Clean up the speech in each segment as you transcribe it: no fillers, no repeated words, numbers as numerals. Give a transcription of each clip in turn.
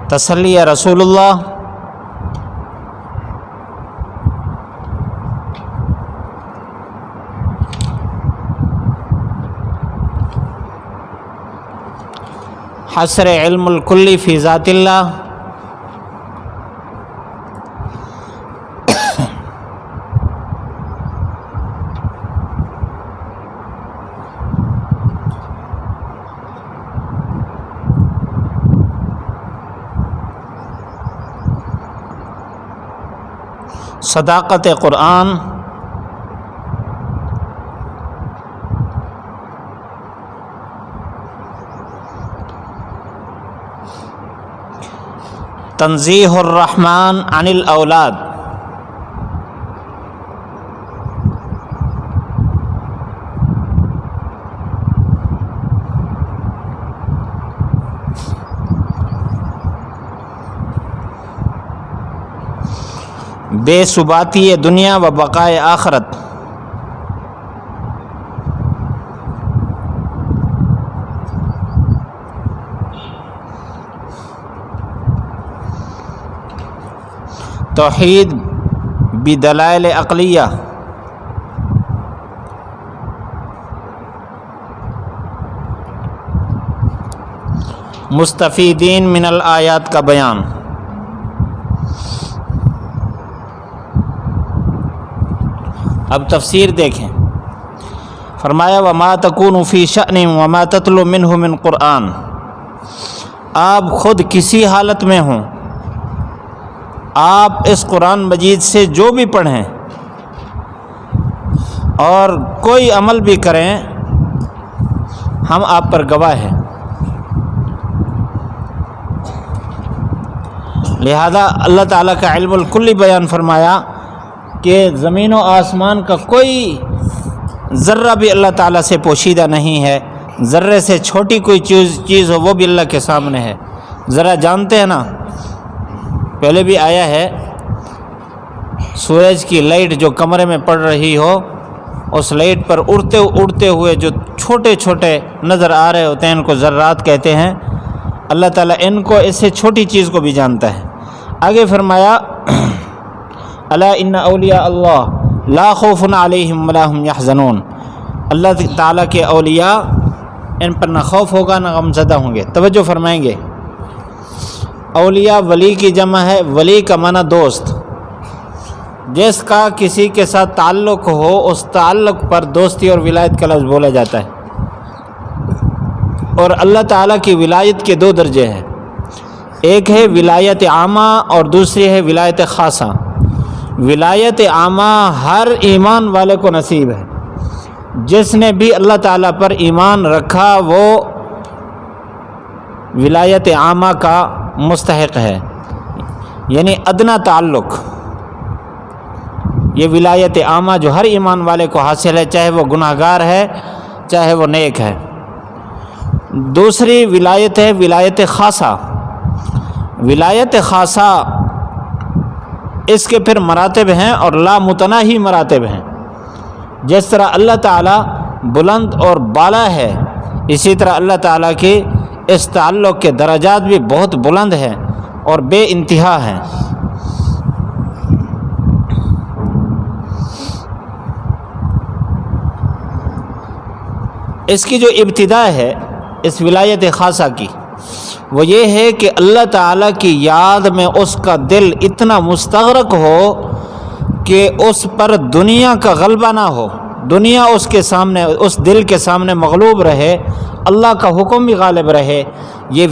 تسلی رسول اللہ، حصر علم الکلی فی ذات اللہ، صداقت قرآن، تنزیہ الرحمن عن الاولاد، بے ثباتی دنیا و بقائے آخرت، توحید بدلائل عقلیہ، مستفیدین من الآیات کا بیان۔ اب تفسیر دیکھیں، فرمایا وما تکون فی شأن وما تتلو منہ من قرآن، آپ خود کسی حالت میں ہوں، آپ اس قرآن مجید سے جو بھی پڑھیں اور کوئی عمل بھی کریں، ہم آپ پر گواہ ہیں۔ لہذا اللہ تعالیٰ کا علم الکلی بیان فرمایا کہ زمین و آسمان کا کوئی ذرہ بھی اللہ تعالیٰ سے پوشیدہ نہیں ہے، ذرے سے چھوٹی کوئی چیز ہو وہ بھی اللہ کے سامنے ہے۔ ذرا جانتے ہیں نا، پہلے بھی آیا ہے، سورج کی لائٹ جو کمرے میں پڑ رہی ہو، اس لائٹ پر اڑتے ہوئے جو چھوٹے چھوٹے نظر آ رہے ہوتے ہیں، ان کو ذرات کہتے ہیں۔ اللہ تعالیٰ ان کو اس سے چھوٹی چیز کو بھی جانتا ہے۔ آگے فرمایا الا ان اولیاء اللہ لا خوف علیہم ولا هم یحزنون، اللہ تعالیٰ کے اولیاء، ان پر نہ خوف ہوگا نہ غم زدہ ہوں گے۔ توجہ فرمائیں گے، اولیاء ولی کی جمع ہے، ولی کا معنی دوست، جس کا کسی کے ساتھ تعلق ہو اس تعلق پر دوستی اور ولایت کا لفظ بولا جاتا ہے۔ اور اللہ تعالیٰ کی ولایت کے دو درجے ہیں، ایک ہے ولایت عامہ اور دوسری ہے ولایت خاصہ۔ ولایت عامہ ہر ایمان والے کو نصیب ہے، جس نے بھی اللہ تعالیٰ پر ایمان رکھا وہ ولایت عامہ کا مستحق ہے، یعنی ادنا تعلق۔ یہ ولایت عامہ جو ہر ایمان والے کو حاصل ہے، چاہے وہ گناہ گار ہے چاہے وہ نیک ہے۔ دوسری ولایت ہے ولایت خاصہ۔ ولایت خاصہ اس کے پھر مراتب ہیں اور لامتناہی مراتب ہیں۔ جس طرح اللہ تعالیٰ بلند اور بالا ہے، اسی طرح اللہ تعالیٰ کے اس تعلق کے درجات بھی بہت بلند ہیں اور بے انتہا ہیں۔ اس کی جو ابتدا ہے اس ولایت خاصہ کی، وہ یہ ہے کہ اللہ تعالیٰ کی یاد میں اس کا دل اتنا مستغرق ہو کہ اس پر دنیا کا غلبہ نہ ہو، دنیا اس کے سامنے، اس دل کے سامنے مغلوب رہے، اللہ کا حکم بھی غالب رہے۔ یہ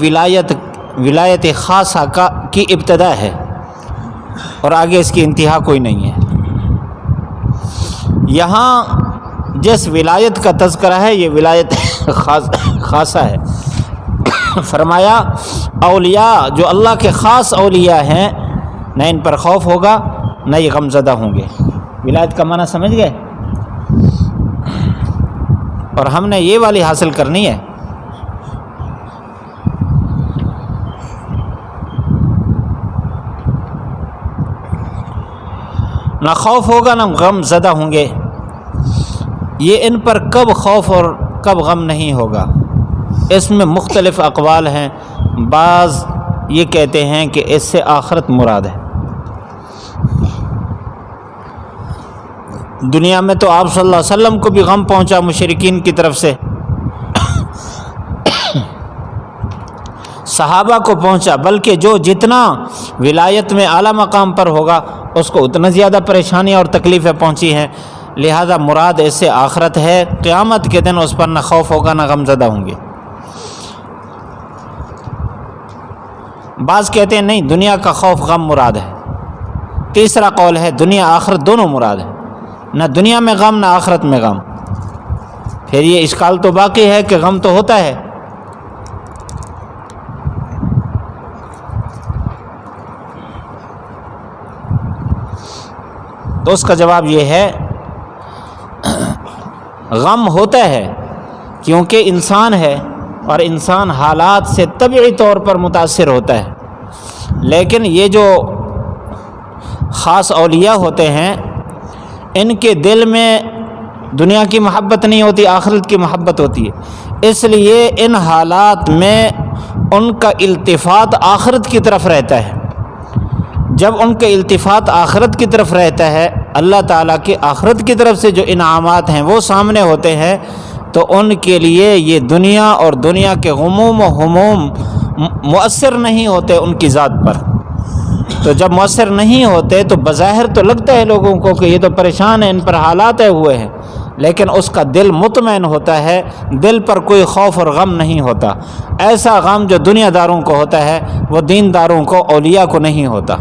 ولایت خاصہ کی ابتدا ہے، اور آگے اس کی انتہا کوئی نہیں ہے۔ یہاں جس ولایت کا تذکرہ ہے یہ ولایت خاصہ ہے۔ فرمایا اولیاء جو اللہ کے خاص اولیاء ہیں، نہ ان پر خوف ہوگا نہ یہ غم زدہ ہوں گے۔ ولایت کا معنی سمجھ گئے؟ اور ہم نے یہ والی حاصل کرنی ہے۔ نہ خوف ہوگا نہ غم زدہ ہوں گے۔ یہ ان پر کب خوف اور کب غم نہیں ہوگا، اس میں مختلف اقوال ہیں۔ بعض یہ کہتے ہیں کہ اس سے آخرت مراد ہے۔ دنیا میں تو آپ صلی اللہ علیہ وسلم کو بھی غم پہنچا مشرکین کی طرف سے، صحابہ کو پہنچا، بلکہ جو جتنا ولایت میں اعلیٰ مقام پر ہوگا اس کو اتنا زیادہ پریشانیاں اور تکلیفیں پہنچی ہیں۔ لہذا مراد اس سے آخرت ہے، قیامت کے دن اس پر نہ خوف ہوگا نہ غم زدہ ہوں گے۔ بعض کہتے ہیں نہیں، دنیا کا خوف غم مراد ہے۔ تیسرا قول ہے دنیا آخرت دونوں مراد ہے، نہ دنیا میں غم نہ آخرت میں غم۔ پھر یہ اشکال تو باقی ہے کہ غم تو ہوتا ہے۔ تو اس کا جواب یہ ہے غم ہوتا ہے کیونکہ انسان ہے اور انسان حالات سے طبعی طور پر متاثر ہوتا ہے، لیکن یہ جو خاص اولیاء ہوتے ہیں ان کے دل میں دنیا کی محبت نہیں ہوتی، آخرت کی محبت ہوتی ہے، اس لیے ان حالات میں ان کا التفات آخرت کی طرف رہتا ہے۔ جب ان کا التفات آخرت کی طرف رہتا ہے، اللہ تعالیٰ کی آخرت کی طرف سے جو انعامات ہیں وہ سامنے ہوتے ہیں، تو ان کے لیے یہ دنیا اور دنیا کے غموم و ہموم مؤثر نہیں ہوتے ان کی ذات پر۔ تو جب مؤثر نہیں ہوتے تو بظاہر تو لگتا ہے لوگوں کو کہ یہ تو پریشان ہیں، ان پر حالات ہوئے ہیں، لیکن اس کا دل مطمئن ہوتا ہے، دل پر کوئی خوف اور غم نہیں ہوتا۔ ایسا غم جو دنیا داروں کو ہوتا ہے وہ دین داروں کو، اولیاء کو نہیں ہوتا،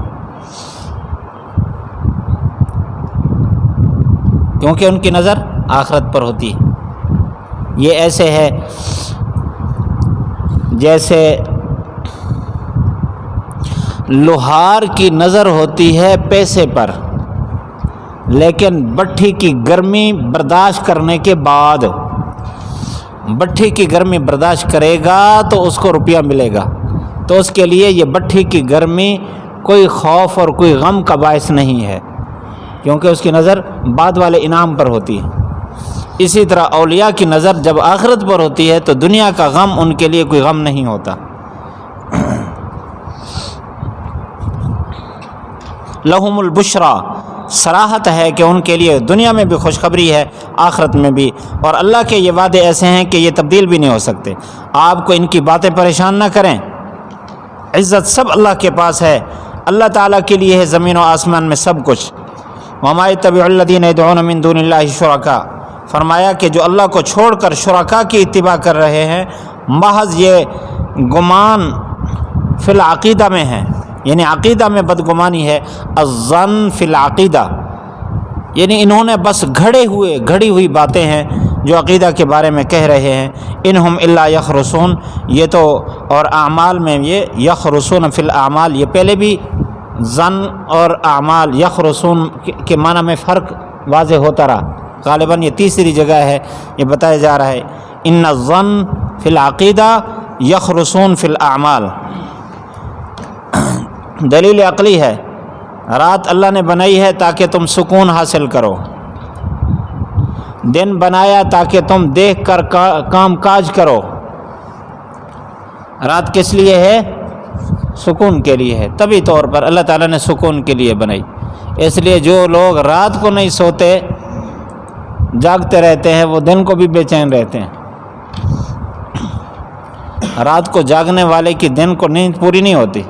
کیونکہ ان کی نظر آخرت پر ہوتی ہے۔ یہ ایسے ہے جیسے لوہار کی نظر ہوتی ہے پیسے پر، لیکن بٹھی کی گرمی برداشت کرنے کے بعد، بٹھی کی گرمی برداشت کرے گا تو اس کو روپیہ ملے گا، تو اس کے لیے یہ بٹھی کی گرمی کوئی خوف اور کوئی غم کا باعث نہیں ہے، کیونکہ اس کی نظر بعد والے انعام پر ہوتی ہے۔ اسی طرح اولیاء کی نظر جب آخرت پر ہوتی ہے تو دنیا کا غم ان کے لیے کوئی غم نہیں ہوتا۔ لہم البشرا، صراحت ہے کہ ان کے لیے دنیا میں بھی خوشخبری ہے، آخرت میں بھی، اور اللہ کے یہ وعدے ایسے ہیں کہ یہ تبدیل بھی نہیں ہو سکتے۔ آپ کو ان کی باتیں پریشان نہ کریں، عزت سب اللہ کے پاس ہے، اللہ تعالیٰ کے لیے ہے زمین و آسمان میں سب کچھ۔ وما یتبع الذین یدعون من دون اللہ شرکاء، فرمایا کہ جو اللہ کو چھوڑ کر شرکاء کی اتباع کر رہے ہیں، محض یہ گمان فی العقیدہ میں ہے، یعنی عقیدہ میں بدگمانی ہے، الظن فی العقیدہ، یعنی انہوں نے بس گھڑی ہوئی باتیں ہیں جو عقیدہ کے بارے میں کہہ رہے ہیں۔ انہم الا یخرسون، یہ تو، اور اعمال میں یہ یخرسون فی الاعمال، یہ پہلے بھی ظن اور اعمال یخرسون کے معنی میں فرق واضح ہوتا رہا، غالباً یہ تیسری جگہ ہے یہ بتایا جا رہا ہے، ان الظن فی العقیدہ یخرسون فی الاعمال۔ دلیل عقلی ہے، رات اللہ نے بنائی ہے تاکہ تم سکون حاصل کرو، دن بنایا تاکہ تم دیکھ کر کام کاج کرو۔ رات کس لیے ہے؟ سکون کے لیے ہے، طبی طور پر اللہ تعالیٰ نے سکون کے لیے بنائی۔ اس لیے جو لوگ رات کو نہیں سوتے، جاگتے رہتے ہیں، وہ دن کو بھی بے چین رہتے ہیں۔ رات کو جاگنے والے کی دن کو نیند پوری نہیں ہوتی،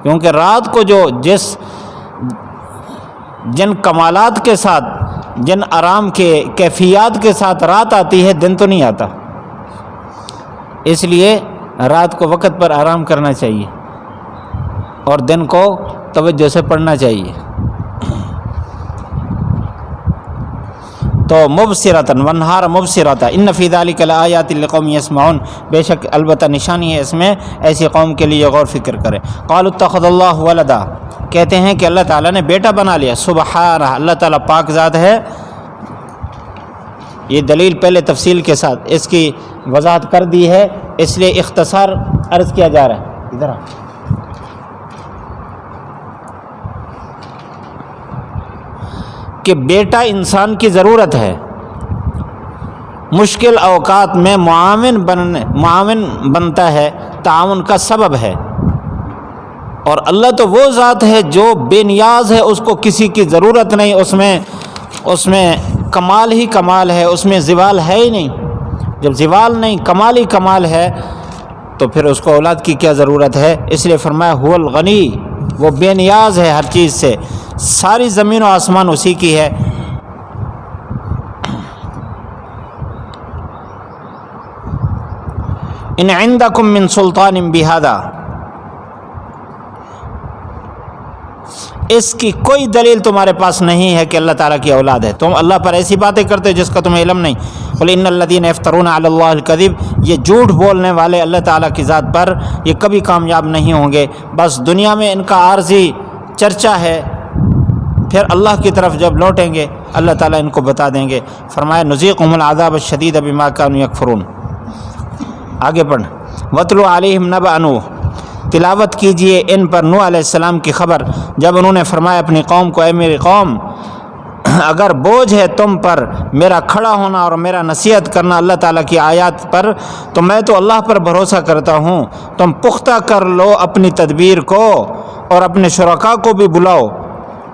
کیونکہ رات کو جو جن کمالات کے ساتھ، جن آرام کے کیفیات کے ساتھ رات آتی ہے، دن تو نہیں آتا۔ اس لیے رات کو وقت پر آرام کرنا چاہیے اور دن کو توجہ سے پڑھنا چاہیے۔ تو مبصرۃ ونہار مبصرۃ ان فی ذلک لآیات لقوم یسمعون، بے شک البتہ نشانی ہے اس میں ایسی قوم کے لیے غور فکر کرے۔ قالوا اتخذ اللہ ولدا، کہتے ہیں کہ اللہ تعالیٰ نے بیٹا بنا لیا، سبحانہ، اللہ تعالیٰ پاک ذات ہے۔ یہ دلیل پہلے تفصیل کے ساتھ اس کی وضاحت کر دی ہے، اس لیے اختصار عرض کیا جا رہا ہے۔ ادھر کہ بیٹا انسان کی ضرورت ہے، مشکل اوقات میں معاون بنتا ہے، تعاون کا سبب ہے۔ اور اللہ تو وہ ذات ہے جو بے نیاز ہے، اس کو کسی کی ضرورت نہیں، اس میں کمال ہی کمال ہے، اس میں زوال ہے ہی نہیں۔ جب زوال نہیں، کمال ہی کمال ہے، تو پھر اس کو اولاد کی کیا ضرورت ہے؟ اس لیے فرمایا هو الغنی، وہ بے نیاز ہے ہر چیز سے، ساری زمین و آسمان اسی کی ہے۔ ان عندکم من سلطان بہذا، اس کی کوئی دلیل تمہارے پاس نہیں ہے کہ اللہ تعالیٰ کی اولاد ہے، تم اللہ پر ایسی باتیں کرتے ہو جس کا تمہیں علم نہیں۔ قل ان الذین یفترون علی اللہ الکذب، یہ جھوٹ بولنے والے اللہ تعالیٰ کی ذات پر یہ کبھی کامیاب نہیں ہوں گے، بس دنیا میں ان کا عارضی چرچا ہے، پھر اللہ کی طرف جب لوٹیں گے اللہ تعالیٰ ان کو بتا دیں گے۔ فرمایا نذیقہم العذاب الشدید بما کانوا یکفرون۔ آگے پڑھ، وَاتْلُ عَلَيْهِمْ نَبَأَ نُوح، تلاوت کیجئے ان پر نوح علیہ السلام کی خبر، جب انہوں نے فرمایا اپنی قوم کو، اے میری قوم، اگر بوجھ ہے تم پر میرا کھڑا ہونا اور میرا نصیحت کرنا اللہ تعالیٰ کی آیات پر، تو میں تو اللہ پر بھروسہ کرتا ہوں، تم پختہ کر لو اپنی تدبیر کو اور اپنے شرکاء کو بھی بلاؤ۔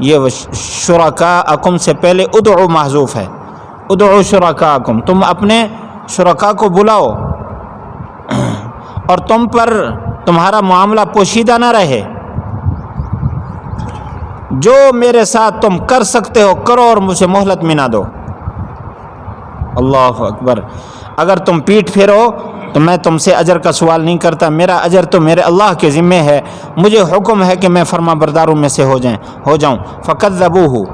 یہ شرکاءکم سے پہلے ادعو محذوف ہے، ادعو شرکاءکم، تم اپنے شرکاء کو بلاؤ اور تم پر تمہارا معاملہ پوشیدہ نہ رہے، جو میرے ساتھ تم کر سکتے ہو کرو اور مجھے مہلت میں نہ دو۔ اللہ اکبر، اگر تم پیٹ پھیرو تو میں تم سے اجر کا سوال نہیں کرتا، میرا اجر تو میرے اللہ کے ذمے ہے، مجھے حکم ہے کہ میں فرما برداروں میں سے ہو جاؤں۔ فکذبوہ،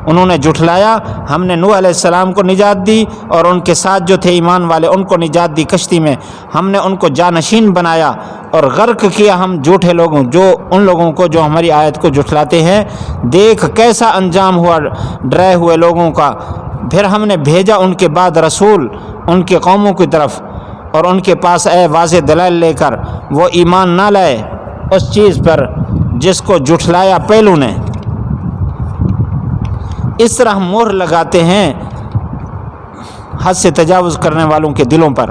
انہوں نے جھٹلایا، ہم نے نوح علیہ السلام کو نجات دی اور ان کے ساتھ جو تھے ایمان والے ان کو نجات دی کشتی میں، ہم نے ان کو جانشین بنایا اور غرق کیا ہم جھوٹے لوگوں، جو ان لوگوں کو جو ہماری آیت کو جھٹلاتے ہیں۔ دیکھ کیسا انجام ہوا ڈرائے ہوئے لوگوں کا۔ پھر ہم نے بھیجا ان کے بعد رسول ان کے قوموں کی طرف، اور ان کے پاس اے واضح دلائل لے کر، وہ ایمان نہ لائے اس چیز پر جس کو جھٹلایا پہلو نے۔ اس طرح مہر لگاتے ہیں حد سے تجاوز کرنے والوں کے دلوں پر۔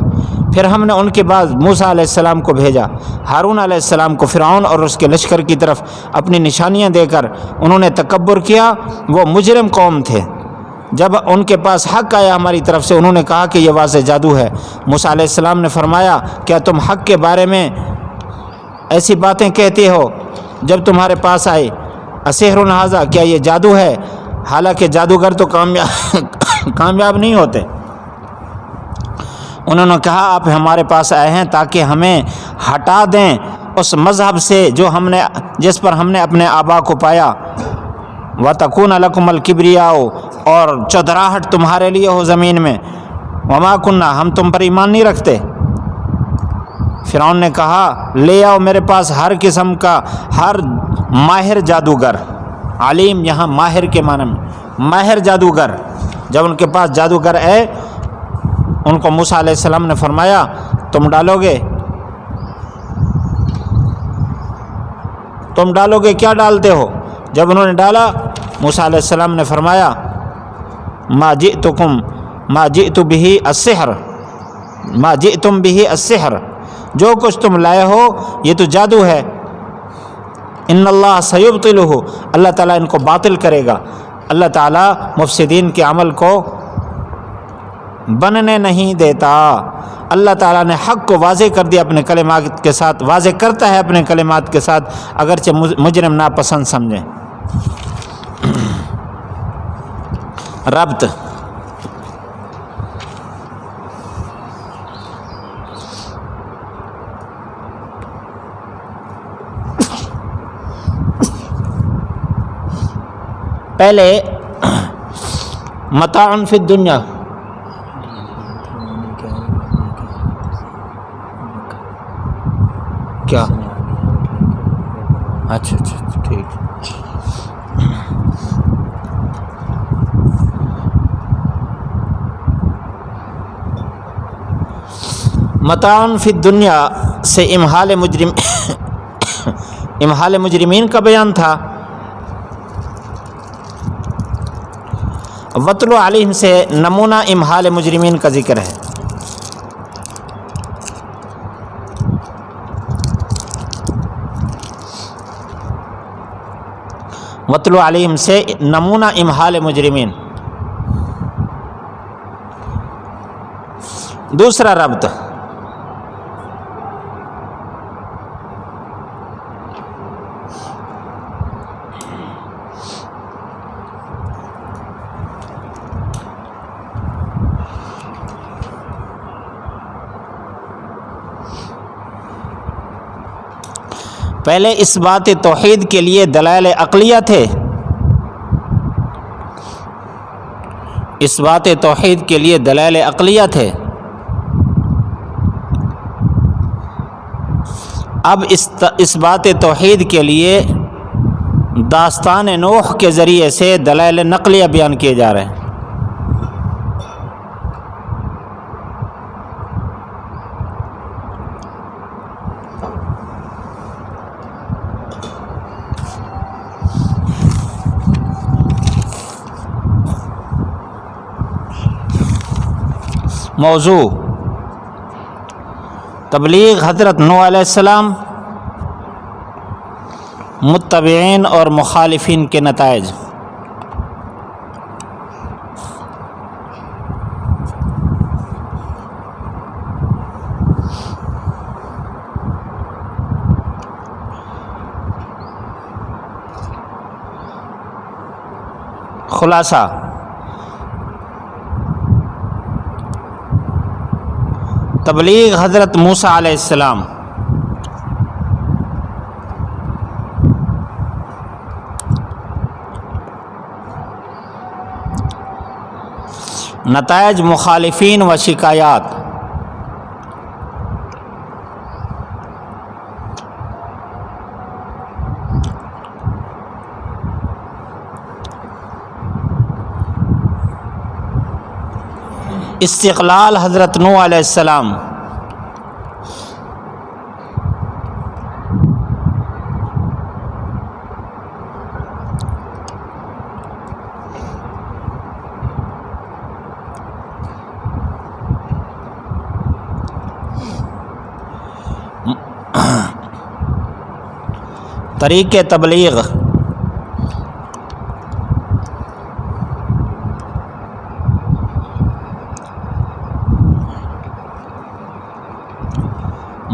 پھر ہم نے ان کے بعد موسیٰ علیہ السلام کو بھیجا، ہارون علیہ السلام کو فرعون اور اس کے لشکر کی طرف اپنی نشانیاں دے کر، انہوں نے تکبر کیا، وہ مجرم قوم تھے۔ جب ان کے پاس حق آیا ہماری طرف سے، انہوں نے کہا کہ یہ واضح جادو ہے۔ موسیٰ علیہ السلام نے فرمایا کیا تم حق کے بارے میں ایسی باتیں کہتے ہو جب تمہارے پاس آئے؟ اسحر ھذا، کیا یہ جادو ہے؟ حالانکہ جادوگر تو کامیاب نہیں ہوتے۔ انہوں نے کہا آپ ہمارے پاس آئے ہیں تاکہ ہمیں ہٹا دیں اس مذہب سے جس پر ہم نے اپنے آبا کو پایا، وَتَكُونَ لَكُمُ الْكِبْرِيَاءُ، اور چودراہٹ تمہارے لیے ہو زمین میں، وَمَا كُنَّا، ہم تم پر ایمان نہیں رکھتے۔ فرعون نے کہا لے آؤ میرے پاس ہر قسم کا، ہر ماہر جادوگر، علیم یہاں ماہر کے معنی میں، ماہر جادوگر۔ جب ان کے پاس جادوگر آئے، ان کو موسیٰ علیہ السلام نے فرمایا تم ڈالو گے کیا ڈالتے ہو؟ جب انہوں نے ڈالا، موسیٰ علیہ السلام نے فرمایا ما جئتم به السحر، جو کچھ تم لائے ہو یہ تو جادو ہے۔ ان اللہ سیبطلہ، اللہ تعالیٰ ان کو باطل کرے گا۔ اللہ تعالیٰ مفسدین کے عمل کو بننے نہیں دیتا۔ اللہ تعالیٰ نے حق کو واضح کر دیا اپنے کلمات کے ساتھ، واضح کرتا ہے اپنے کلمات کے ساتھ، اگرچہ مجرم ناپسند سمجھیں۔ ربط، پہلے متاع فی الدنیا، کیا؟ اچھا ٹھیک۔ متاع فی الدنیا سے امحال مجرمین کا بیان تھا۔ وَاتْلُ عَلَيْهِمْ سے نمونہ امحال مجرمین کا ذکر ہے۔ وَاتْلُ عَلَيْهِمْ سے نمونہ امہال مجرمین۔ دوسرا ربط، پہلے اس بات توحید کے لیے دلائل عقلیہ تھے، اس بات توحید کے لیے دلائل عقلیہ تھے، اب اس بات توحید کے لیے داستان نوح کے ذریعے سے دلائل نقلیہ بیان کیے جا رہے ہیں۔ موضوع تبلیغ حضرت نوح علیہ السلام، متبعین اور مخالفین کے نتائج۔ خلاصہ، تبلیغ حضرت موسیٰ علیہ السلام، نتائج مخالفین و شکایات۔ استقلال حضرت نوح علیہ السلام، طریق تبلیغ،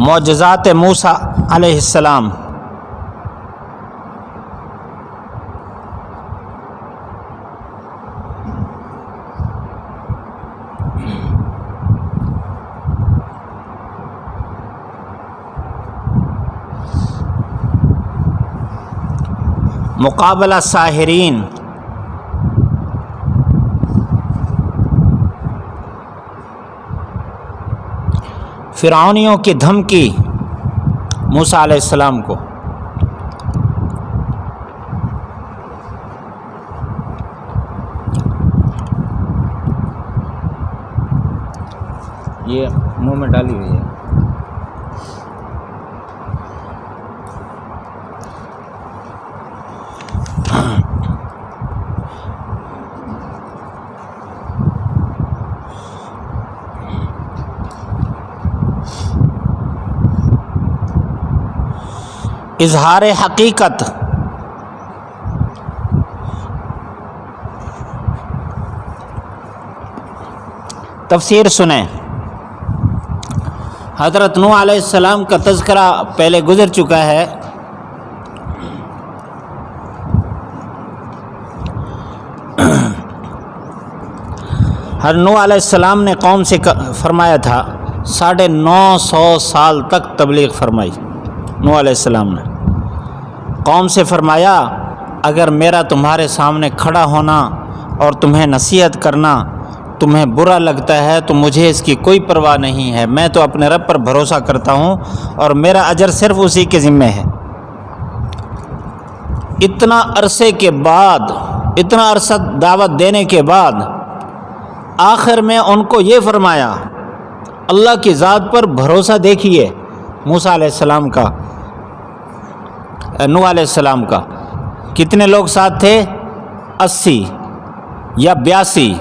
معجزات موسیٰ علیہ السلام، مقابلہ ساحرین، فرعونیوں کی دھمکی موسیٰ علیہ السلام کو، یہ منہ میں ڈالی ہوئی ہے۔ اظہار حقیقت، تفسیر سنیں۔ حضرت نوح علیہ السلام کا تذکرہ پہلے گزر چکا ہے۔ حضرت نوح علیہ السلام نے قوم سے فرمایا تھا، 950 سال تک تبلیغ فرمائی نوح علیہ السلام نے۔ قوم سے فرمایا، اگر میرا تمہارے سامنے کھڑا ہونا اور تمہیں نصیحت کرنا تمہیں برا لگتا ہے تو مجھے اس کی کوئی پرواہ نہیں ہے، میں تو اپنے رب پر بھروسہ کرتا ہوں اور میرا اجر صرف اسی کے ذمہ ہے۔ اتنا عرصے کے بعد، اتنا عرصہ دعوت دینے کے بعد آخر میں ان کو یہ فرمایا، اللہ کی ذات پر بھروسہ دیکھیے موسیٰ علیہ السلام کا، نوح علیہ السلام کا۔ کتنے لوگ ساتھ تھے؟ 80 یا 82،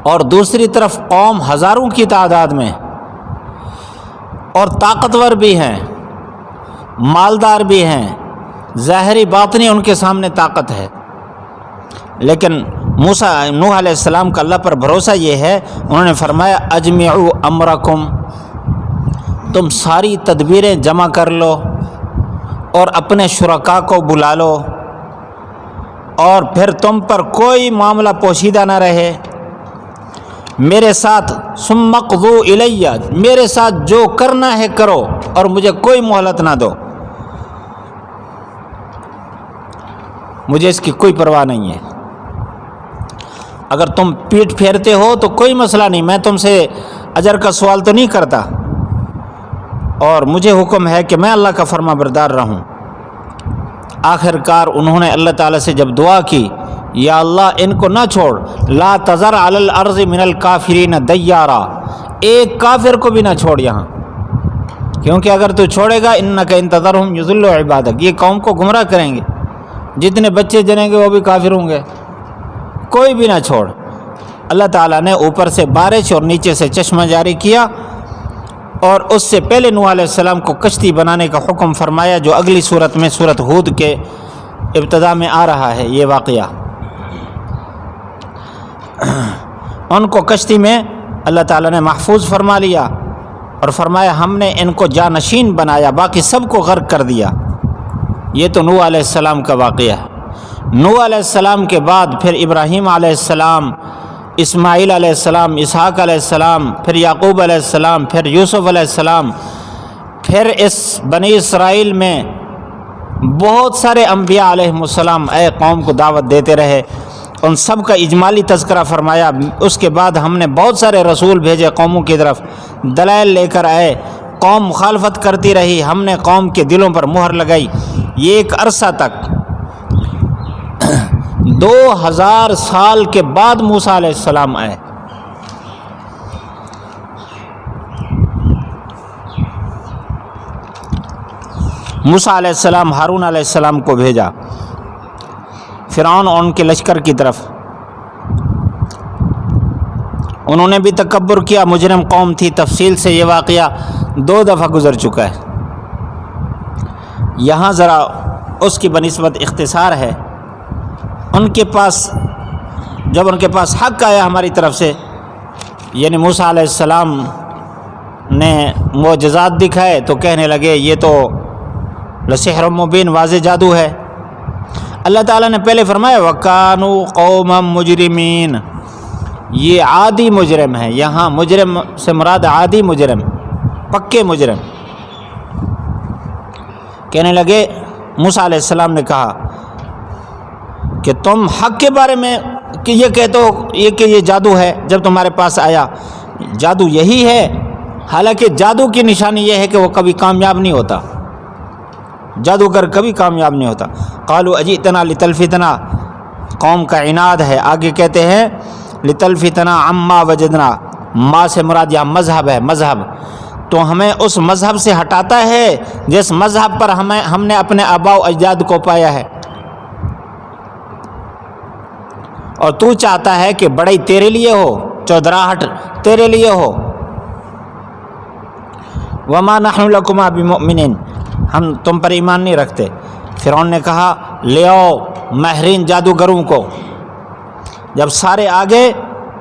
اور دوسری طرف قوم ہزاروں کی تعداد میں، اور طاقتور بھی ہیں، مالدار بھی ہیں، ظاہری باطنی ان کے سامنے طاقت ہے، لیکن نوح علیہ السلام کا اللہ پر بھروسہ یہ ہے، انہوں نے فرمایا اجمعوا امرکم، تم ساری تدبیریں جمع کر لو اور اپنے شرکاء کو بلا لو، اور پھر تم پر کوئی معاملہ پوشیدہ نہ رہے، میرے ساتھ ثم اقضوا الیہ، میرے ساتھ جو کرنا ہے کرو اور مجھے کوئی مہلت نہ دو، مجھے اس کی کوئی پرواہ نہیں ہے۔ اگر تم پیٹ پھیرتے ہو تو کوئی مسئلہ نہیں، میں تم سے اجر کا سوال تو نہیں کرتا، اور مجھے حکم ہے کہ میں اللہ کا فرما بردار رہوں۔ آخر کار انہوں نے اللہ تعالیٰ سے جب دعا کی، یا اللہ ان کو نہ چھوڑ، لا تذر علی الارض من الکافرین دیارا، ایک کافر کو بھی نہ چھوڑ یہاں، کیونکہ اگر تو چھوڑے گا انک ان تذرہم یضلوا عبادک، یہ قوم کو گمراہ کریں گے، جتنے بچے جنیں گے وہ بھی کافر ہوں گے، کوئی بھی نہ چھوڑ۔ اللہ تعالیٰ نے اوپر سے بارش اور نیچے سے چشمہ جاری کیا، اور اس سے پہلے نوح علیہ السلام کو کشتی بنانے کا حکم فرمایا، جو اگلی صورت میں سورۃ ہود کے ابتدا میں آ رہا ہے یہ واقعہ۔ ان کو کشتی میں اللہ تعالیٰ نے محفوظ فرما لیا اور فرمایا ہم نے ان کو جانشین بنایا، باقی سب کو غرق کر دیا۔ یہ تو نوح علیہ السلام کا واقعہ ہے۔ نوح علیہ السلام کے بعد پھر ابراہیم علیہ السلام، اسماعیل علیہ السلام، اسحاق علیہ السلام، پھر یعقوب علیہ السلام، پھر یوسف علیہ السلام، پھر اس بنی اسرائیل میں بہت سارے انبیاء علیہم السلام اے قوم کو دعوت دیتے رہے، ان سب کا اجمالی تذکرہ فرمایا۔ اس کے بعد ہم نے بہت سارے رسول بھیجے قوموں کی طرف، دلائل لے کر آئے، قوم مخالفت کرتی رہی، ہم نے قوم کے دلوں پر مہر لگائی۔ یہ ایک عرصہ تک 2000 سال کے بعد موسیٰ علیہ السلام آئے۔ موسیٰ علیہ السلام ہارون علیہ السلام کو بھیجا فرعون اور ان کے لشکر کی طرف، انہوں نے بھی تکبر کیا، مجرم قوم تھی۔ تفصیل سے یہ واقعہ 2 دفعہ گزر چکا ہے، یہاں ذرا اس کی بنسبت اختصار ہے۔ ان کے پاس جب ان کے پاس حق آیا ہماری طرف سے، یعنی موسیٰ علیہ السلام نے معجزات دکھائے، تو کہنے لگے یہ تو لسحر مبین، واضح جادو ہے۔ اللہ تعالیٰ نے پہلے فرمایا وَكَانُوا قَوْمًا مُجْرِمِينَ، یہ عادی مجرم ہے، یہاں مجرم سے مراد عادی مجرم، پکے مجرم۔ کہنے لگے، موسیٰ علیہ السلام نے کہا کہ تم حق کے بارے میں کہ یہ کہتے ہو کہ یہ جادو ہے، جب تمہارے پاس آیا جادو یہی ہے، حالانکہ جادو کی نشانی یہ ہے کہ وہ کبھی کامیاب نہیں ہوتا، جادوگر کبھی کامیاب نہیں ہوتا۔ قالوا اجئتنا لتلفتنا، قوم کا عناد ہے۔ آگے کہتے ہیں لتلفتنا عما وجدنا، ما سے مراد یہاں مذہب ہے، مذہب تو ہمیں اس مذہب سے ہٹاتا ہے جس مذہب پر ہم نے اپنے آباء و اجداد کو پایا ہے، اور تو چاہتا ہے کہ بڑائی تیرے لیے ہو، چودراہٹ تیرے لیے ہو۔ وما نحن لکما بمؤمنین، ہم تم پر ایمان نہیں رکھتے۔ فرعون نے کہا لے آؤ ماہرین جادوگروں کو۔ جب سارے آگے،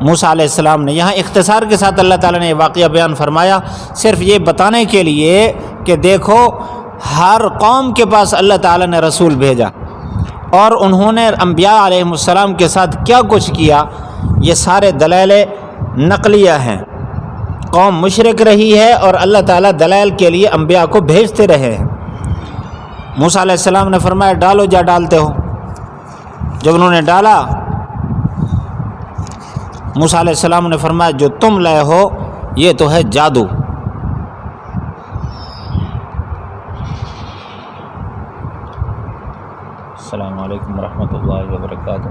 موسیٰ علیہ السلام نے، یہاں اختصار کے ساتھ اللہ تعالیٰ نے یہ واقعہ بیان فرمایا صرف یہ بتانے کے لیے کہ دیکھو ہر قوم کے پاس اللہ تعالیٰ نے رسول بھیجا، اور انہوں نے انبیاء علیہم السلام کے ساتھ کیا کچھ کیا، یہ سارے دلائل نقلیہ ہیں۔ قوم مشرک رہی ہے اور اللہ تعالیٰ دلائل کے لیے انبیاء کو بھیجتے رہے ہیں۔ موسیٰ علیہ السلام نے فرمایا ڈالو، جا ڈالتے ہو۔ جب انہوں نے ڈالا، موسیٰ علیہ السلام نے فرمایا جو تم لائے ہو یہ تو ہے جادو۔ السلام علیکم ورحمۃ اللہ وبرکاتہ۔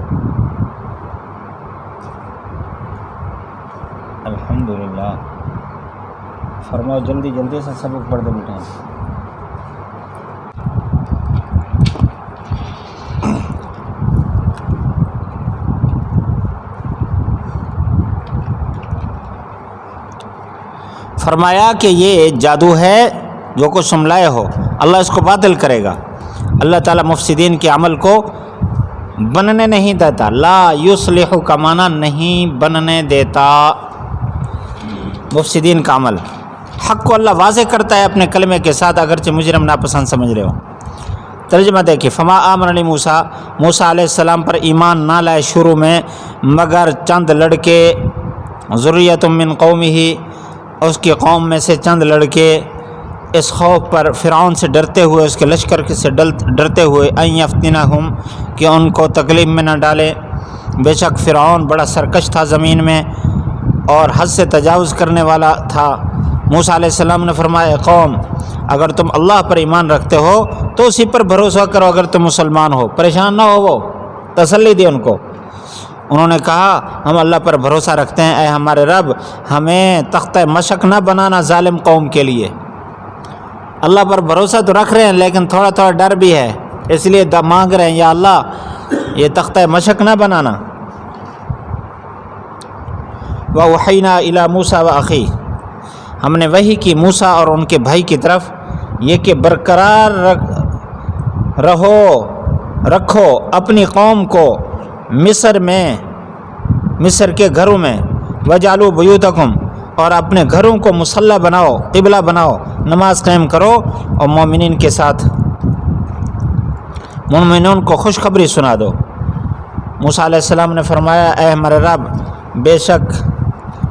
الحمدللہ، فرماؤ جلدی جلدی سے سبق پڑھ دے بیٹھیں۔ فرمایا کہ یہ جادو ہے جو کچھ تم لائے ہو، اللہ اس کو باطل کرے گا۔ اللہ تعالیٰ مفسدین کے عمل کو بننے نہیں دیتا. لا یصلح کا معنی نہیں بننے دیتا مفسدین کا عمل. حق کو اللہ واضح کرتا ہے اپنے کلمے کے ساتھ، اگرچہ مجرم ناپسند سمجھ رہے ہو. ترجمہ دیکھیے، فما آمن موسیٰ، موسیٰ علیہ السلام پر ایمان نہ لائے شروع میں مگر چند لڑکے، ذریۃ من قومہ، اس کی قوم میں سے چند لڑکے، اس خوف پر فرعون سے ڈرتے ہوئے، اس کے لشکر سے ڈرتے ہوئے، ان یفتنہم، کہ ان کو تکلیف میں نہ ڈالے. بے شک فرعون بڑا سرکش تھا زمین میں اور حد سے تجاوز کرنے والا تھا. موسیٰ علیہ السلام نے فرمایا، قوم اگر تم اللہ پر ایمان رکھتے ہو تو اسی پر بھروسہ کرو، اگر تم مسلمان ہو پریشان نہ ہو. وہ تسلی دی ان کو. انہوں نے کہا ہم اللہ پر بھروسہ رکھتے ہیں، اے ہمارے رب ہمیں تختہ مشق نہ بنانا ظالم قوم کے لیے. اللہ پر بھروسہ تو رکھ رہے ہیں لیکن تھوڑا تھوڑا ڈر بھی ہے، اس لیے مانگ رہے ہیں یا اللہ یہ تختہ مشق نہ بنانا. وَأَوْحَيْنَا إِلَى مُوسَىٰ وَأَخِيهِ، ہم نے وحی کی موسیٰ اور ان کے بھائی کی طرف، یہ کہ برقرار رکھو اپنی قوم کو مصر کے گھروں میں، وَجَعَلُوا بُيُوتَكُمْ، اور اپنے گھروں کو مصلی بناؤ، قبلہ بناؤ، نماز قائم کرو اور مومنین کے ساتھ مومنون کو خوشخبری سنا دو. موسیٰ علیہ السلام نے فرمایا، اے ہمارے رب بے شک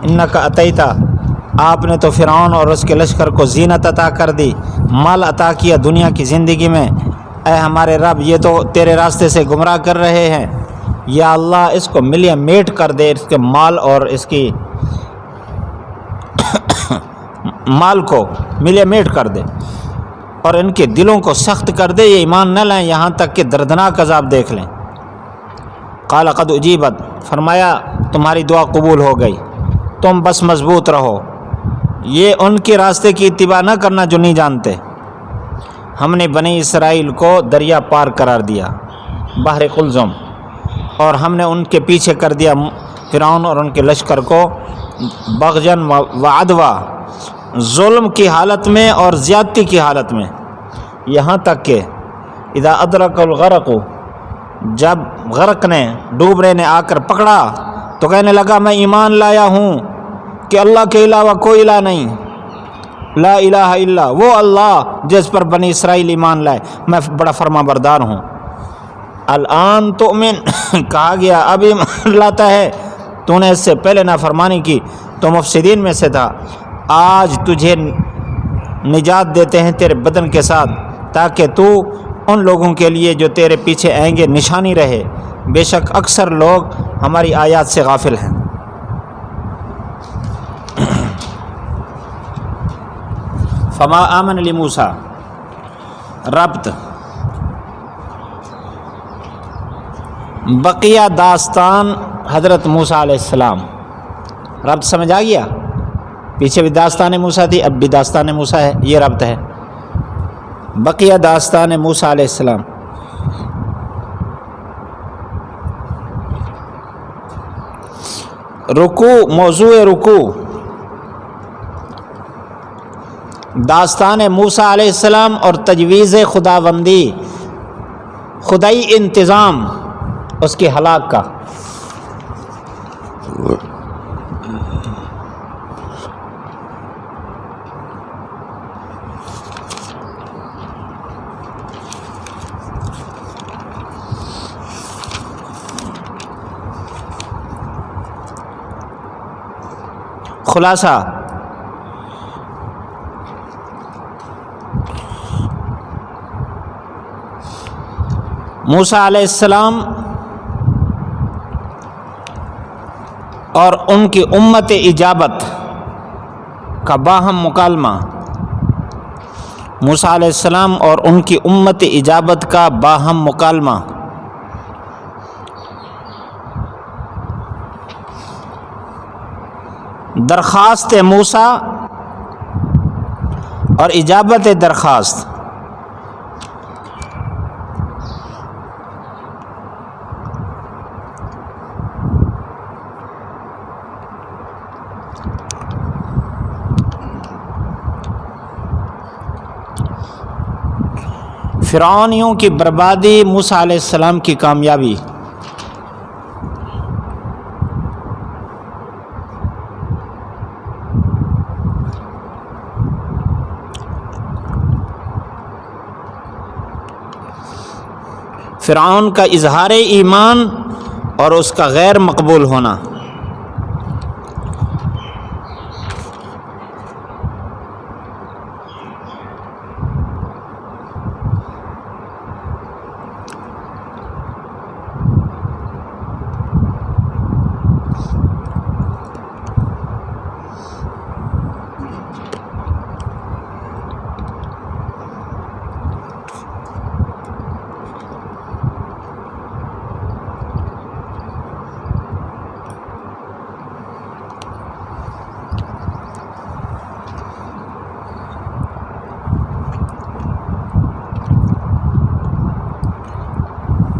انک اتیتا، آپ نے تو فرعون اور اس کے لشکر کو زینت عطا کر دی، مال عطا کیا دنیا کی زندگی میں. اے ہمارے رب یہ تو تیرے راستے سے گمراہ کر رہے ہیں، یا اللہ اس کو ملیا میٹ کر دے، اس کے مال اور اس کی مال کو ملیا میٹ کر دے اور ان کے دلوں کو سخت کر دے، یہ ایمان نہ لائیں یہاں تک کہ دردناک عذاب دیکھ لیں. قال قد اجیبت، فرمایا تمہاری دعا قبول ہو گئی، تم بس مضبوط رہو. یہ ان کے راستے کی اتباع نہ کرنا جو نہیں جانتے. ہم نے بنی اسرائیل کو دریا پار قرار دیا، بحر قلزم، اور ہم نے ان کے پیچھے کر دیا فرعون اور ان کے لشکر کو، بغجن و عدوہ، ظلم کی حالت میں اور زیادتی کی حالت میں، یہاں تک کہ اذا ادرک الغرق، جب غرق نے، ڈوبنے نے آ کر پکڑا تو کہنے لگا میں ایمان لایا ہوں کہ اللہ کے علاوہ کوئی الہ نہیں، لا الہ الا وہ اللہ جس پر بنی اسرائیل ایمان لائے، میں بڑا فرما بردار ہوں. الآن تؤمن، کہا گیا اب ایمان لاتا ہے، تو نے اس سے پہلے نافرمانی کی تو مفسدین میں سے تھا. آج تجھے نجات دیتے ہیں تیرے بدن کے ساتھ تاکہ تو ان لوگوں کے لیے جو تیرے پیچھے آئیں گے نشانی رہے. بے شک اکثر لوگ ہماری آیات سے غافل ہیں. فما آمن لموسیٰ، ربط بقیہ داستان حضرت موسیٰ علیہ السلام. ربط سمجھ آ گیا؟ پیچھے بھی داستان موسیٰ تھی، اب بھی داستان موسیٰ ہے، یہ ربط ہے. بقیہ داستان موسیٰ علیہ السلام. رکوع، موضوع رکوع داستان موسیٰ علیہ السلام اور تجویز خداوندی، خدائی انتظام اس کے ہلاک کا. خلاصہ، موسیٰ علیہ السلام اور ان کی امت اجابت کا باہم مکالمہ، موسیٰ علیہ السلام اور ان کی امت اجابت کا باہم مکالمہ. درخواست موسیٰ اور اجابت درخواست. فرعونیوں کی بربادی، موسیٰ علیہ السلام کی کامیابی۔ فرعون کا اظہار ایمان اور اس کا غیر مقبول ہونا۔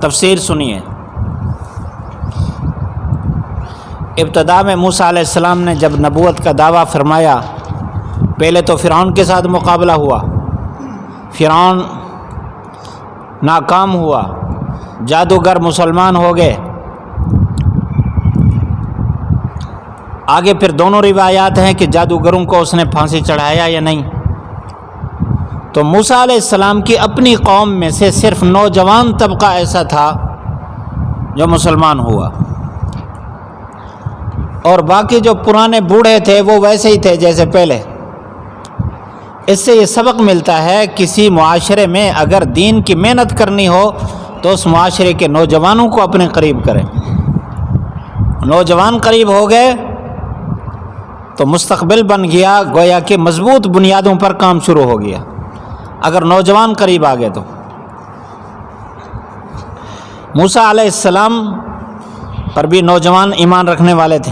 تفسیر سنیے۔ ابتدا میں موسیٰ علیہ السلام نے جب نبوت کا دعویٰ فرمایا، پہلے تو فرعون کے ساتھ مقابلہ ہوا، فرعون ناکام ہوا، جادوگر مسلمان ہو گئے۔ آگے پھر دونوں روایات ہیں کہ جادوگروں کو اس نے پھانسی چڑھایا یا نہیں۔ تو موسیٰ علیہ السلام کی اپنی قوم میں سے صرف نوجوان طبقہ ایسا تھا جو مسلمان ہوا، اور باقی جو پرانے بوڑھے تھے وہ ویسے ہی تھے جیسے پہلے۔ اس سے یہ سبق ملتا ہے کسی معاشرے میں اگر دین کی محنت کرنی ہو تو اس معاشرے کے نوجوانوں کو اپنے قریب کریں۔ نوجوان قریب ہو گئے تو مستقبل بن گیا، گویا کہ مضبوط بنیادوں پر کام شروع ہو گیا اگر نوجوان قریب آ گئے تو۔ موسیٰ علیہ السلام پر بھی نوجوان ایمان رکھنے والے تھے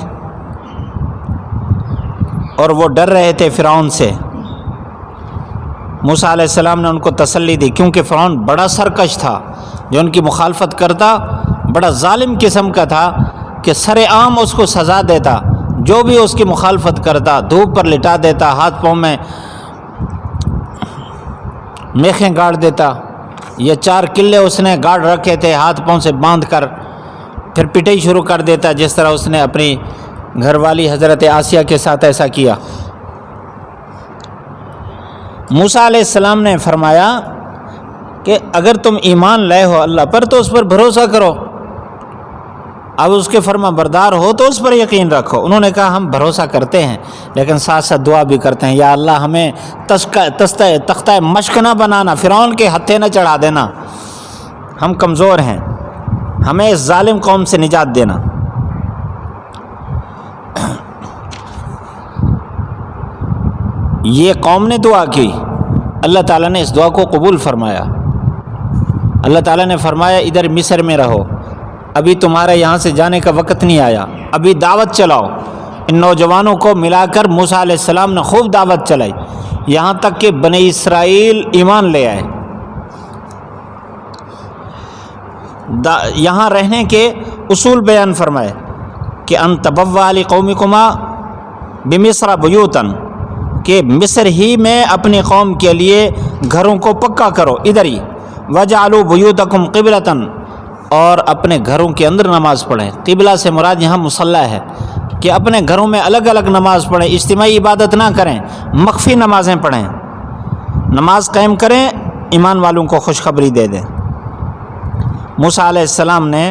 اور وہ ڈر رہے تھے فرعون سے۔ موسیٰ علیہ السلام نے ان کو تسلی دی، کیونکہ فرعون بڑا سرکش تھا، جو ان کی مخالفت کرتا بڑا ظالم قسم کا تھا کہ سر عام اس کو سزا دیتا، جو بھی اس کی مخالفت کرتا دھوپ پر لٹا دیتا، ہاتھ پاؤں میں میخیں گاڑ دیتا۔ یہ 4 قلعے اس نے گاڑ رکھے تھے، ہاتھ پاؤں سے باندھ کر پھر پٹائی شروع کر دیتا، جس طرح اس نے اپنی گھر والی حضرت آسیہ کے ساتھ ایسا کیا۔ موسیٰ علیہ السلام نے فرمایا کہ اگر تم ایمان لائے ہو اللہ پر تو اس پر بھروسہ کرو، اب اس کے فرما بردار ہو تو اس پر یقین رکھو۔ انہوں نے کہا ہم بھروسہ کرتے ہیں لیکن ساتھ ساتھ دعا بھی کرتے ہیں، یا اللہ ہمیں تختہ مشق نہ بنانا، فرعون کے ہتھے نہ چڑھا دینا، ہم کمزور ہیں، ہمیں اس ظالم قوم سے نجات دینا۔ یہ قوم نے دعا کی، اللہ تعالیٰ نے اس دعا کو قبول فرمایا۔ اللہ تعالیٰ نے فرمایا ادھر مصر میں رہو، ابھی تمہارے یہاں سے جانے کا وقت نہیں آیا، ابھی دعوت چلاؤ۔ ان نوجوانوں کو ملا کر موسیٰ علیہ السلام نے خوب دعوت چلائی، یہاں تک کہ بنی اسرائیل ایمان لے آئے۔ یہاں رہنے کے اصول بیان فرمائے کہ ان تبوا لقومکما بمصر بیوتا، کہ مصر ہی میں اپنی قوم کے لیے گھروں کو پکا کرو ادھر ہی، وجعلوا بیوتکم قبلۃ، اور اپنے گھروں کے اندر نماز پڑھیں۔ قبلہ سے مراد یہاں مصلی ہے، کہ اپنے گھروں میں الگ الگ نماز پڑھیں، اجتماعی عبادت نہ کریں، مخفی نمازیں پڑھیں، نماز قائم کریں، ایمان والوں کو خوشخبری دے دیں۔ موسیٰ علیہ السلام نے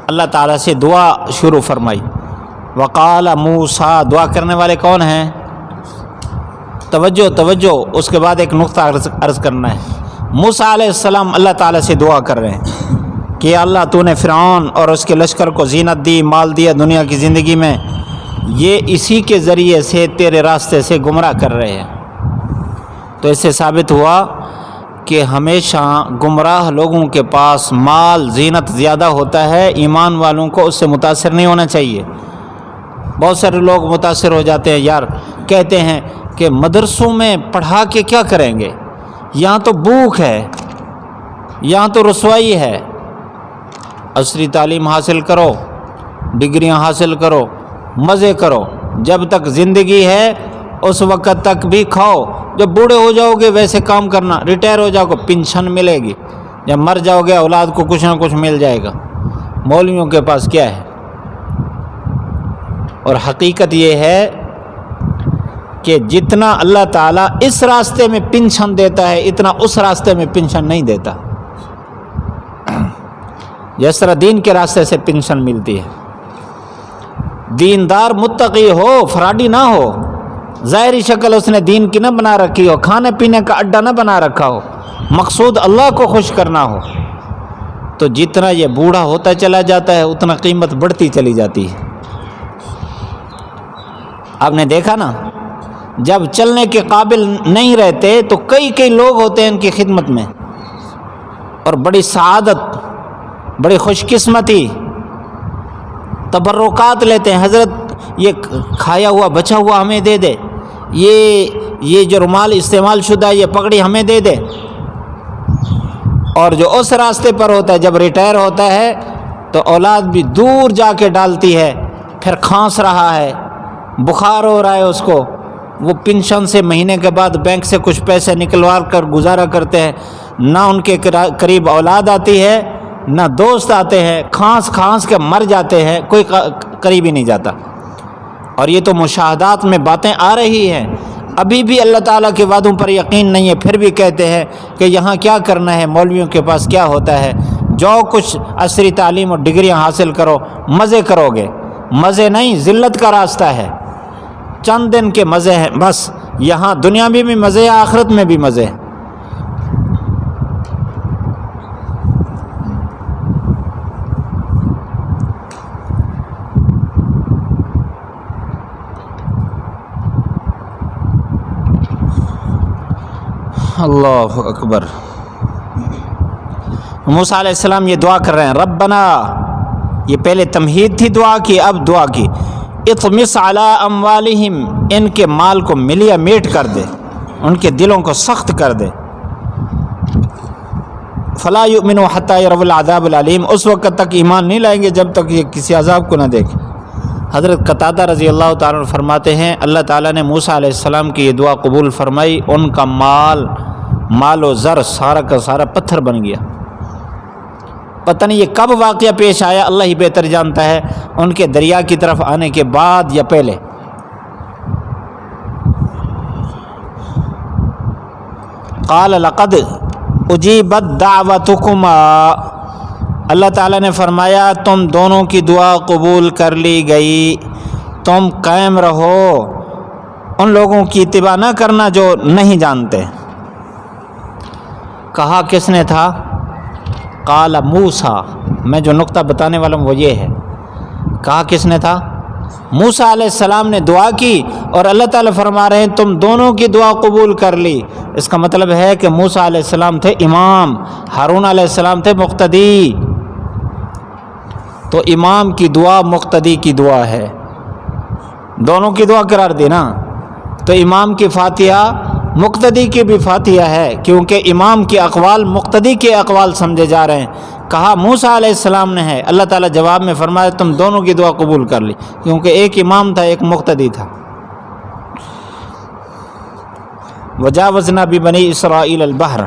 اللہ تعالیٰ سے دعا شروع فرمائی۔ وقال موسیٰ، دعا کرنے والے کون ہیں؟ توجہ، اس کے بعد ایک نقطہ عرض کرنا ہے۔ موسیٰ علیہ السلام اللہ تعالیٰ سے دعا کر رہے ہیں کہ اللہ تو نے فرعون اور اس کے لشکر کو زینت دی، مال دیا دنیا کی زندگی میں، یہ اسی کے ذریعے سے تیرے راستے سے گمراہ کر رہے ہیں۔ تو اس سے ثابت ہوا کہ ہمیشہ گمراہ لوگوں کے پاس مال زینت زیادہ ہوتا ہے، ایمان والوں کو اس سے متاثر نہیں ہونا چاہیے۔ بہت سارے لوگ متاثر ہو جاتے ہیں، یار کہتے ہیں کہ مدرسوں میں پڑھا کے کیا کریں گے، یہاں تو بھوک ہے، یہاں تو رسوائی ہے، عصری تعلیم حاصل کرو، ڈگریاں حاصل کرو، مزے کرو، جب تک زندگی ہے اس وقت تک بھی کھاؤ، جب بوڑھے ہو جاؤ گے ویسے کام کرنا، ریٹائر ہو جاؤ گے پینشن ملے گی، جب مر جاؤ گے اولاد کو کچھ نہ کچھ مل جائے گا۔ مولویوں کے پاس کیا ہے؟ اور حقیقت یہ ہے کہ جتنا اللہ تعالیٰ اس راستے میں پینشن دیتا ہے اتنا اس راستے میں پینشن نہیں دیتا، جس طرح دین کے راستے سے پینشن ملتی ہے۔ دیندار متقی ہو، فراڈی نہ ہو، ظاہری شکل اس نے دین کی نہ بنا رکھی ہو، کھانے پینے کا اڈا نہ بنا رکھا ہو، مقصود اللہ کو خوش کرنا ہو، تو جتنا یہ بوڑھا ہوتا چلا جاتا ہے اتنا قیمت بڑھتی چلی جاتی ہے۔ آپ نے دیکھا نا، جب چلنے کے قابل نہیں رہتے تو کئی لوگ ہوتے ہیں ان کی خدمت میں، اور بڑی سعادت، بڑی خوش قسمتی، تبرکات لیتے ہیں، حضرت یہ کھایا ہوا بچا ہوا ہمیں دے دے، یہ جو رومال استعمال شدہ یہ پگڑی ہمیں دے دے۔ اور جو اس راستے پر ہوتا ہے جب ریٹائر ہوتا ہے تو اولاد بھی دور جا کے ڈالتی ہے، پھر کھانس رہا ہے، بخار ہو رہا ہے اس کو، وہ پینشن سے مہینے کے بعد بینک سے کچھ پیسے نکلوا کر گزارا کرتے ہیں، نہ ان کے قریب اولاد آتی ہے نہ دوست آتے ہیں، کھانس کے مر جاتے ہیں، کوئی قریب ہی نہیں جاتا۔ اور یہ تو مشاہدات میں باتیں آ رہی ہیں، ابھی بھی اللہ تعالیٰ کے وعدوں پر یقین نہیں ہے، پھر بھی کہتے ہیں کہ یہاں کیا کرنا ہے، مولویوں کے پاس کیا ہوتا ہے، جو کچھ عصری تعلیم اور ڈگریاں حاصل کرو، مزے کرو گے، مزے نہیں، ذلت کا راستہ ہے، چند دن کے مزے ہیں بس، یہاں دنیا میں بھی مزے ہیں، آخرت میں بھی مزے ہیں۔ اللہ اکبر۔ موسیٰ علیہ السلام یہ دعا کر رہے ہیں، ربنا، یہ پہلے تمہید تھی دعا کی، اب دعا کی، اطمس علی اموالہم، ان کے مال کو ملیا میٹ کر دے، ان کے دلوں کو سخت کر دے، فلا یؤمنوا حتی یروا العذاب العلیم، اس وقت تک ایمان نہیں لائیں گے جب تک یہ کسی عذاب کو نہ دیکھیں۔ حضرت قتادہ رضی اللہ تعالیٰ عنہ فرماتے ہیں اللہ تعالیٰ نے موسیٰ علیہ السلام کی یہ دعا قبول فرمائی، ان کا مال و زر سارا کا سارا پتھر بن گیا۔ پتہ نہیں یہ کب واقعہ پیش آیا، اللہ ہی بہتر جانتا ہے، ان کے دریا کی طرف آنے کے بعد یا پہلے۔ قال لقد اجیبت دعوتکما، اللہ تعالیٰ نے فرمایا تم دونوں کی دعا قبول کر لی گئی، تم قائم رہو، ان لوگوں کی اتباع نہ کرنا جو نہیں جانتے۔ کہا کس نے تھا؟ قال موسیٰ، میں جو نقطہ بتانے والا ہوں وہ یہ ہے، کہا کس نے تھا؟ موسیٰ علیہ السلام نے دعا کی اور اللہ تعالیٰ فرما رہے ہیں تم دونوں کی دعا قبول کر لی۔ اس کا مطلب ہے کہ موسیٰ علیہ السلام تھے امام، ہارون علیہ السلام تھے مقتدی، تو امام کی دعا مقتدی کی دعا ہے، دونوں کی دعا قرار دی نا، تو امام کی فاتحہ مقتدی کی بھی فاتحہ ہے، کیونکہ امام کے اقوال مقتدی کے اقوال سمجھے جا رہے ہیں۔ کہا موسیٰ علیہ السلام نے ہے، اللہ تعالیٰ جواب میں فرمایا تم دونوں کی دعا قبول کر لی، کیونکہ ایک امام تھا ایک مقتدی تھا۔ وجاوزنا ببنی اسرائیل البحر،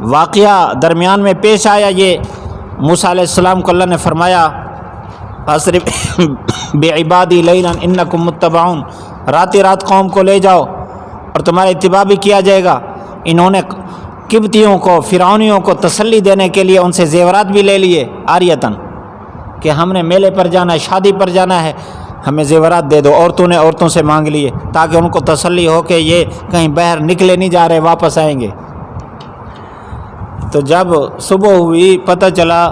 واقعہ درمیان میں پیش آیا، یہ موسیٰ علیہ السلام کو اللہ نے فرمایا فَأَسْرِ بِعِبَادِي لَيْلًا إِنَّكُمْ مُتَّبَعُونَ، رات قوم کو لے جاؤ اور تمہارا اتباع بھی کیا جائے گا۔ انہوں نے قبطیوں کو، فرعونیوں کو تسلی دینے کے لیے ان سے زیورات بھی لے لیے عاریتاً، کہ ہم نے میلے پر جانا ہے، شادی پر جانا ہے، ہمیں زیورات دے دو۔ عورتوں نے عورتوں سے مانگ لیے تاکہ ان کو تسلی ہو کہ یہ کہیں باہر نکلے نہیں جا رہے، واپس آئیں گے۔ تو جب صبح ہوئی پتہ چلا،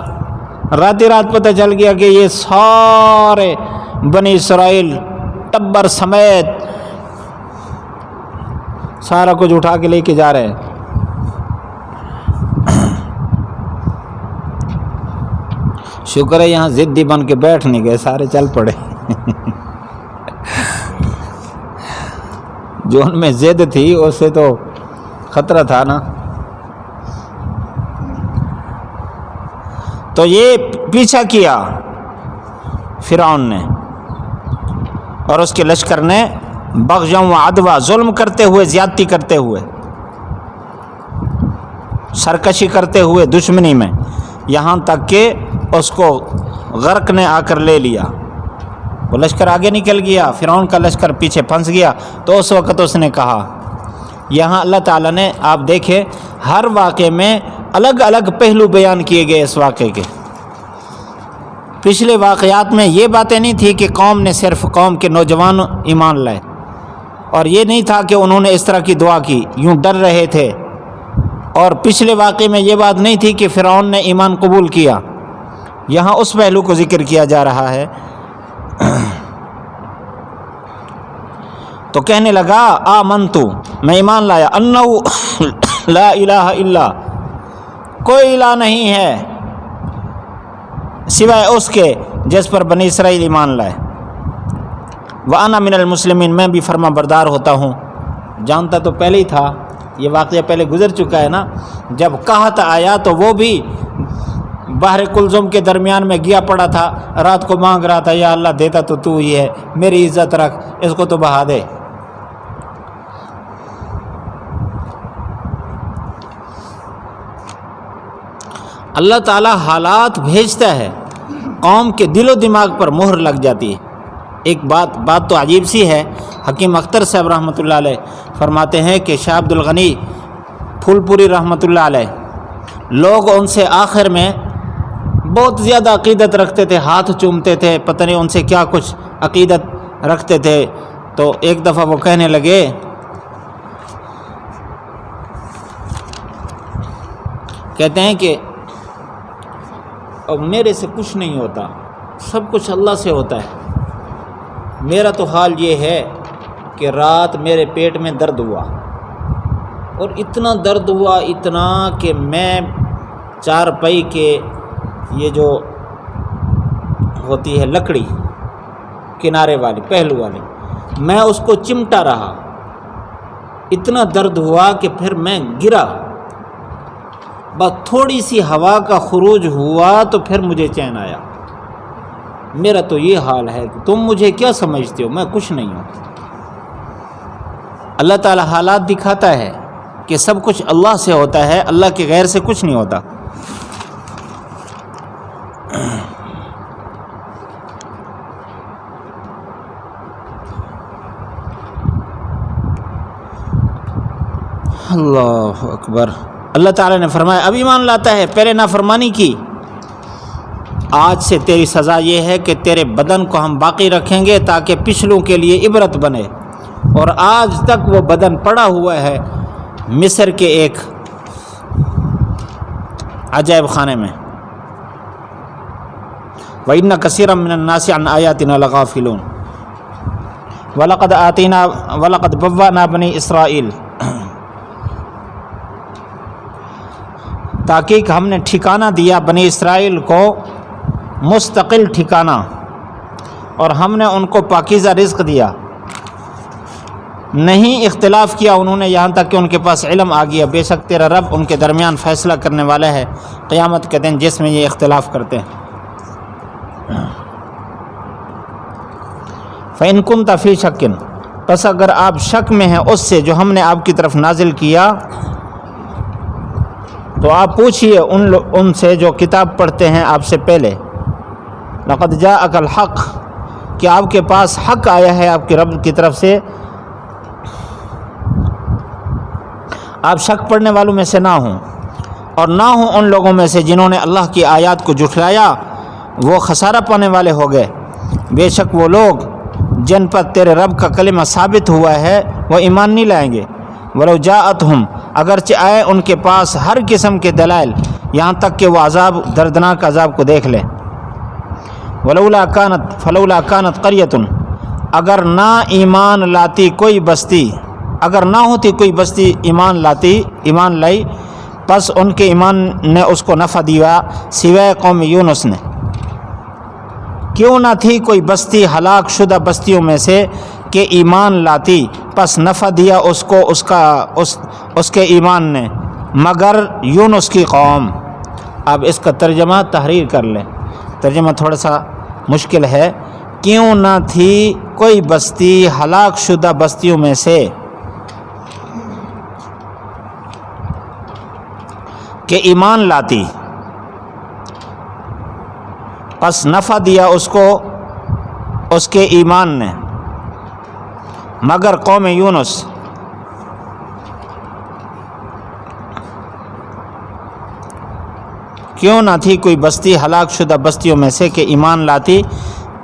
رات پتہ چل گیا کہ یہ سارے بنی اسرائیل ٹبر سمیت سارا کچھ اٹھا کے لے کے جا رہے ہیں۔ شکر ہے یہاں ضدی بن کے بیٹھ نہیں گئے، سارے چل پڑے۔ جو ان میں ضد تھی اس سے تو خطرہ تھا نا۔ تو یہ پیچھا کیا فرعون نے، اور اس کے لشکر نے بغیوں و عدوہ، ظلم کرتے ہوئے، زیادتی کرتے ہوئے، سرکشی کرتے ہوئے دشمنی میں، یہاں تک کہ اس کو غرق نے آ کر لے لیا۔ وہ لشکر آگے نکل گیا، فرعون کا لشکر پیچھے پھنس گیا۔ تو اس وقت اس نے کہا، یہاں اللہ تعالیٰ نے، آپ دیکھیں ہر واقعے میں الگ الگ پہلو بیان کیے گئے اس واقعے کے۔ پچھلے واقعات میں یہ باتیں نہیں تھی کہ قوم نے، صرف قوم کے نوجوان ایمان لائے، اور یہ نہیں تھا کہ انہوں نے اس طرح کی دعا کی، یوں ڈر رہے تھے۔ اور پچھلے واقعے میں یہ بات نہیں تھی کہ فرعون نے ایمان قبول کیا۔ یہاں اس پہلو کو ذکر کیا جا رہا ہے۔ تو کہنے لگا آمنتو، میں ایمان لایا، انہو لا الہ الا، کوئی الہ نہیں ہے سوائے اس کے جس پر بنی اسرائیل ایمان لائے، وانا من المسلمین، میں بھی فرما بردار ہوتا ہوں۔ جانتا تو پہلے ہی تھا، یہ واقعہ پہلے گزر چکا ہے نا۔ جب قحط آیا تو وہ بھی بحر کلزم کے درمیان میں گیا پڑا تھا، رات کو مانگ رہا تھا، یا اللہ دیتا تو ہی ہے، میری عزت رکھ، اس کو تو بہا دے۔ اللہ تعالیٰ حالات بھیجتا ہے، قوم کے دل و دماغ پر مہر لگ جاتی ہے۔ ایک بات تو عجیب سی ہے، حکیم اختر صاحب رحمۃ اللہ علیہ فرماتے ہیں کہ شاہ عبد الغنی پھول پوری رحمۃ اللہ علیہ، لوگ ان سے آخر میں بہت زیادہ عقیدت رکھتے تھے، ہاتھ چومتے تھے، پتہ نہیں ان سے کیا کچھ عقیدت رکھتے تھے۔ تو ایک دفعہ وہ کہنے لگے، کہتے ہیں کہ اب میرے سے کچھ نہیں ہوتا، سب کچھ اللہ سے ہوتا ہے۔ میرا تو حال یہ ہے کہ رات میرے پیٹ میں درد ہوا، اور اتنا درد ہوا، اتنا کہ میں چارپائی کے یہ جو ہوتی ہے لکڑی کنارے والی، پہلو والی، میں اس کو چمٹا رہا، اتنا درد ہوا کہ پھر میں گرا، بس تھوڑی سی ہوا کا خروج ہوا تو پھر مجھے چین آیا۔ میرا تو یہ حال ہے کہ تم مجھے کیا سمجھتے ہو، میں کچھ نہیں ہوں۔ اللہ تعالیٰ حالات دکھاتا ہے کہ سب کچھ اللہ سے ہوتا ہے، اللہ کے غیر سے کچھ نہیں ہوتا۔ اللہ اکبر۔ اللہ تعالیٰ نے فرمایا اب ایمان لاتا ہے، پہلے نافرمانی کی، آج سے تیری سزا یہ ہے کہ تیرے بدن کو ہم باقی رکھیں گے تاکہ پچھلوں کے لیے عبرت بنے۔ اور آج تک وہ بدن پڑا ہوا ہے مصر کے ایک عجائب خانے میں۔ وَإِنَّ كَثِيرًا مِّنَ النَّاسِ عَنْ آيَاتِنَا لَغَافِلُونَ وَلَقَدْ بَوَّأْنَا بَنِي إِسْرَائِيلَ، تاکہ ہم نے ٹھکانہ دیا بنی اسرائیل کو مستقل ٹھکانہ، اور ہم نے ان کو پاکیزہ رزق دیا، نہیں اختلاف کیا انہوں نے یہاں تک کہ ان کے پاس علم آ گیا۔ بے شک تیرا رب ان کے درمیان فیصلہ کرنے والا ہے قیامت کے دن جس میں یہ اختلاف کرتے ہیں۔ فَإِن كُنتَ فِي شَكٍ، پس اگر آپ شک میں ہیں اس سے جو ہم نے آپ کی طرف نازل کیا، تو آپ پوچھئے ان سے جو کتاب پڑھتے ہیں آپ سے پہلے، لَقَدْ جَاءَكَ الْحَقُّ، کہ آپ کے پاس حق آیا ہے آپ کے رب کی طرف سے، آپ شک پڑھنے والوں میں سے نہ ہوں، اور نہ ہوں ان لوگوں میں سے جنہوں نے اللہ کی آیات کو جھٹلایا، وہ خسارہ پانے والے ہو گئے۔ بے شک وہ لوگ جن پر تیرے رب کا کلمہ ثابت ہوا ہے وہ ایمان نہیں لائیں گے۔ وَلَوْ جَاءَتْهُمْ، اگرچہ آئے ان کے پاس ہر قسم کے دلائل، یہاں تک کہ وہ عذاب، دردناک عذاب کو دیکھ لیں۔ فلولا كانت قریۃ، اگر نہ ایمان لاتی کوئی بستی، اگر نہ ہوتی کوئی بستی ایمان لائی، پس ان کے ایمان نے اس کو نفع دیا سوائے قوم یونس نے۔ کیوں نہ تھی کوئی بستی ہلاک شدہ بستیوں میں سے کہ ایمان لاتی، پس نفع دیا اس کو اس کے ایمان نے، مگر یونس کی قوم۔ اب اس کا ترجمہ تحریر کر لیں، ترجمہ تھوڑا سا مشکل ہے۔ کیوں نہ تھی کوئی بستی ہلاک شدہ بستیوں میں سے کہ ایمان لاتی، پس نفع دیا اس کو اس کے ایمان نے، مگر قوم یونس۔ کیوں نہ تھی کوئی بستی ہلاک شدہ بستیوں میں سے کہ ایمان لاتی،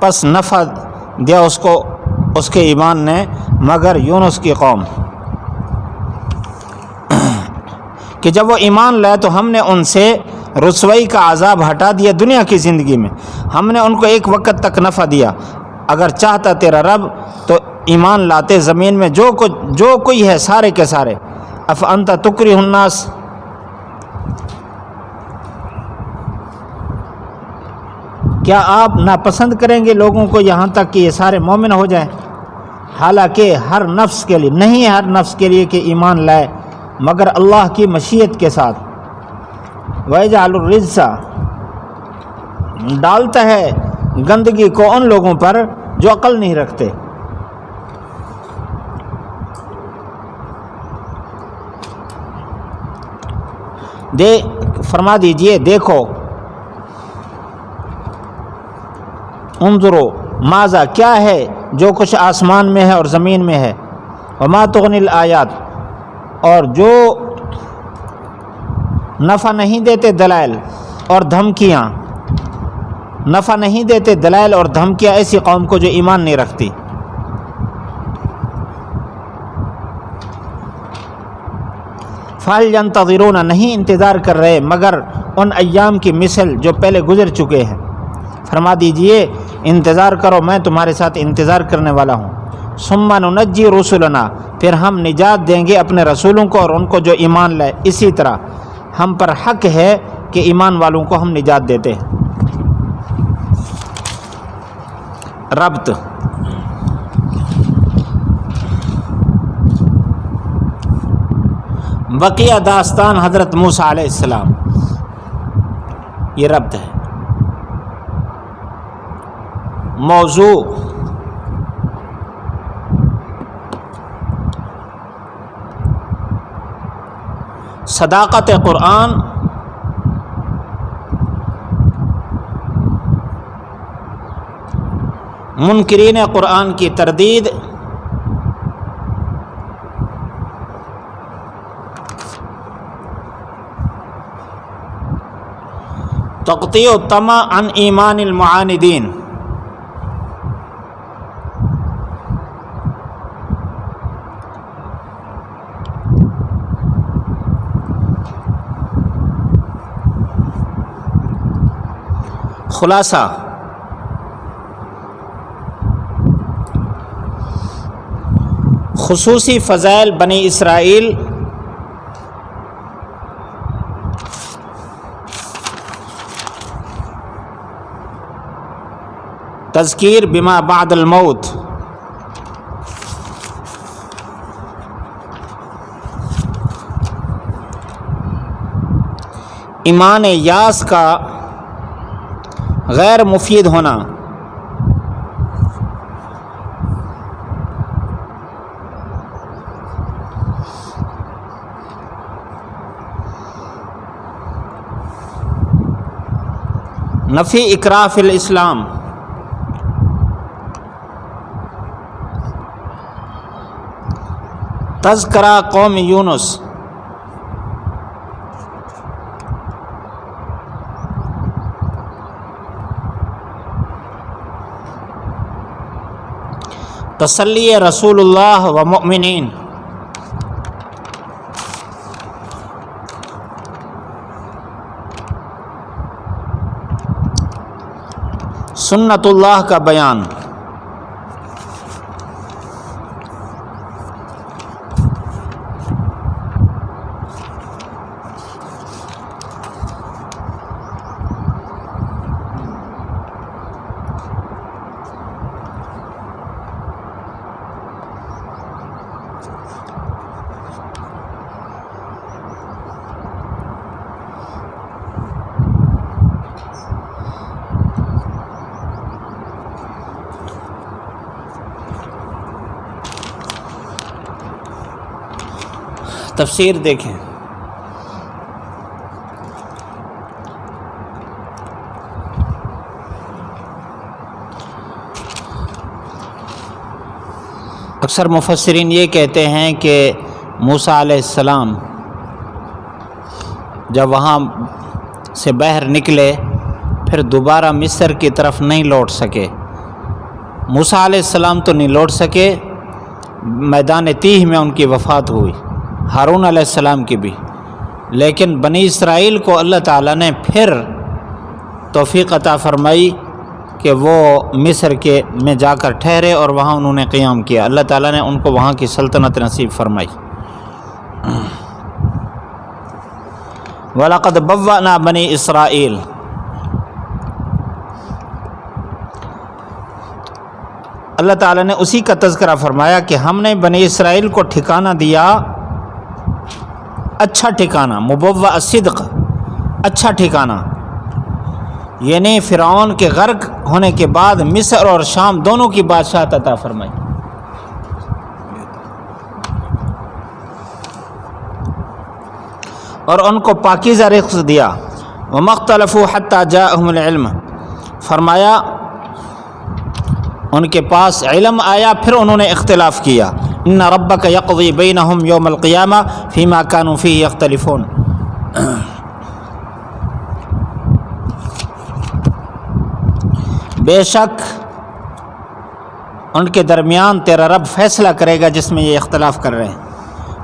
پس نفع دیا اس کو اس کے ایمان نے، مگر یونس کی قوم، کہ جب وہ ایمان لائے تو ہم نے ان سے رسوائی کا عذاب ہٹا دیا دنیا کی زندگی میں، ہم نے ان کو ایک وقت تک نفع دیا، اگر چاہتا تیرا رب تو ایمان لاتے زمین میں جو کوئی ہے سارے کے سارے۔ افانت تکرہ الناس، کیا آپ ناپسند کریں گے لوگوں کو یہاں تک کہ یہ سارے مومن ہو جائیں؟ حالانکہ ہر نفس کے لیے نہیں، ہر نفس کے لیے کہ ایمان لائے، مگر اللہ کی مشیت کے ساتھ۔ وَيَجْعَلُ الرِّجْسَ، ڈالتا ہے گندگی کو ان لوگوں پر جو عقل نہیں رکھتے۔ فرما دیجئے دیکھو، انظرو ماذا، کیا ہے جو کچھ آسمان میں ہے اور زمین میں ہے، وما تغنی الآیات، اور جو نفع نہیں دیتے دلائل اور دھمکیاں، نفع نہیں دیتے دلائل اور دھمکیاں ایسی قوم کو جو ایمان نہیں رکھتی۔ فَهَلْ يَنْتَظِرُونَ، نہیں انتظار کر رہے مگر ان ایام کی مثل جو پہلے گزر چکے ہیں۔ فرما دیجئے انتظار کرو، میں تمہارے ساتھ انتظار کرنے والا ہوں۔ ثُمَّ نُنَجِّي رُسُلَنَا، پھر ہم نجات دیں گے اپنے رسولوں کو اور ان کو جو ایمان لائے۔ اسی طرح ہم پر حق ہے کہ ایمان والوں کو ہم نجات دیتے ہیں۔ ربط، بقیہ داستان حضرت موسیٰ علیہ السلام، یہ ربط ہے۔ موضوع، صداقت قرآن، منکرین قرآن کی تردید، تقطیع الطمع عن ایمان المعاندین، خلاصہ، خصوصی فضائل بنی اسرائیل، تذکیر بما بعد الموت، ایمان یاس کا غیر مفید ہونا، نفی اکراہ فی الاسلام، تذکرہ قوم یونس، تسلی رسول اللہ و مؤمنین، سنت اللہ کا بیان، تفسیر دیکھیں، اکثر مفسرین یہ کہتے ہیں کہ موسیٰ علیہ السلام جب وہاں سے باہر نکلے پھر دوبارہ مصر کی طرف نہیں لوٹ سکے۔ موسیٰ علیہ السلام تو نہیں لوٹ سکے، میدان تیہ میں ان کی وفات ہوئی، ہارون علیہ السلام کی بھی، لیکن بنی اسرائیل کو اللہ تعالیٰ نے پھر توفیق عطا فرمائی کہ وہ مصر کے میں جا کر ٹھہرے اور وہاں انہوں نے قیام کیا۔ اللہ تعالیٰ نے ان کو وہاں کی سلطنت نصیب فرمائی۔ وَلَقَدْ بَوَّأْنَا بَنِي اسرائیل، اللہ تعالیٰ نے اسی کا تذکرہ فرمایا کہ ہم نے بنی اسرائیل کو ٹھکانہ دیا، اچھا ٹھکانہ، مبوّأ صدق، اچھا ٹھکانہ، یعنی فرعون کے غرق ہونے کے بعد مصر اور شام دونوں کی بادشاہت عطا فرمائی۔ اور ان کو پاکیزہ رزق دیا۔ وَمَا اخْتَلَفُوا حَتَّى جَاءَهُمُ الْعِلْمُ، فرمایا ان کے پاس علم آیا پھر انہوں نے اختلاف کیا۔ ان ربک یقضی بینہم یوم القیامہ فیما کانوا فیہ یختلفون، بے شک ان کے درمیان تیرا رب فیصلہ کرے گا جس میں یہ اختلاف کر رہے ہیں۔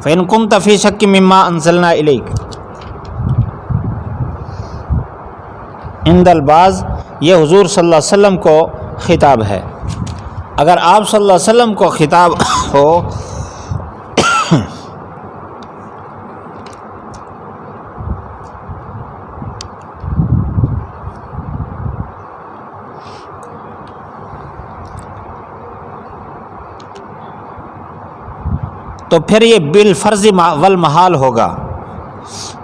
فَإِن كُنْتَ فِي شَكٍّ مِّمَّا أَنزَلْنَا إِلَيْكَ، عند البعض یہ حضور صلی اللہ علیہ وسلم کو خطاب ہے۔ اگر آپ صلی اللہ علیہ وسلم کو خطاب ہو تو پھر یہ بالفرض والمحال ہوگا۔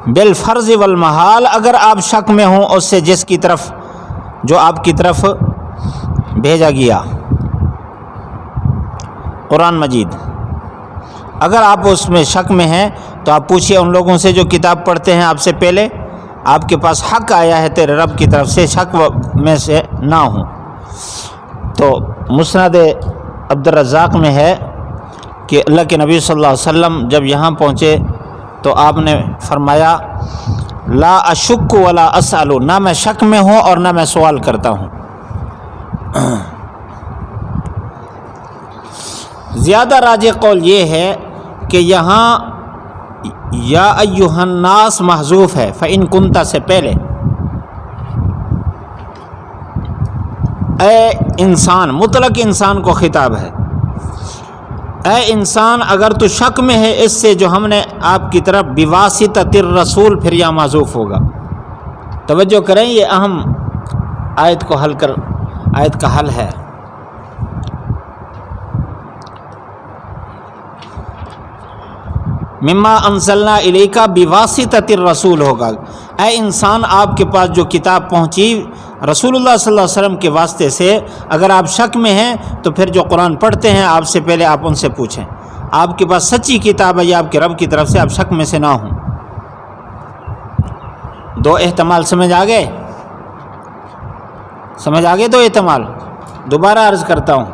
بالفرض والمحال، اگر آپ شک میں ہوں اس سے جس کی طرف جو آپ کی طرف بھیجا گیا قرآن مجید، اگر آپ اس میں شک میں ہیں تو آپ پوچھئے ان لوگوں سے جو کتاب پڑھتے ہیں آپ سے پہلے، آپ کے پاس حق آیا ہے تیرے رب کی طرف سے، شک میں سے نہ ہوں۔ تو مسند عبدالرزاق میں ہے کہ اللہ کے نبی صلی اللہ علیہ وسلم جب یہاں پہنچے تو آپ نے فرمایا لا اشک ولا اسأل، نہ میں شک میں ہوں اور نہ میں سوال کرتا ہوں۔ زیادہ راجح قول یہ ہے کہ یہاں یا ایھا الناس محذوف ہے، فإن کنت سے پہلے، اے انسان، مطلق انسان کو خطاب ہے۔ اے انسان اگر تو شک میں ہے اس سے جو ہم نے آپ کی طرف بواسطۃ الرسول، پھر یا معذوف ہوگا۔ توجہ کریں، یہ اہم آیت کا حل ہے۔ مما انزلنا الیک بواسطۃ الرسول ہوگا۔ اے انسان آپ کے پاس جو کتاب پہنچی رسول اللہ صلی اللہ علیہ وسلم کے واسطے سے، اگر آپ شک میں ہیں تو پھر جو قرآن پڑھتے ہیں آپ سے پہلے آپ ان سے پوچھیں، آپ کے پاس سچی کتاب ہے یا آپ کے رب کی طرف سے، آپ شک میں سے نہ ہوں۔ دو احتمال سمجھ آ گئے؟ سمجھ آ گئے دو احتمال؟ دوبارہ عرض کرتا ہوں،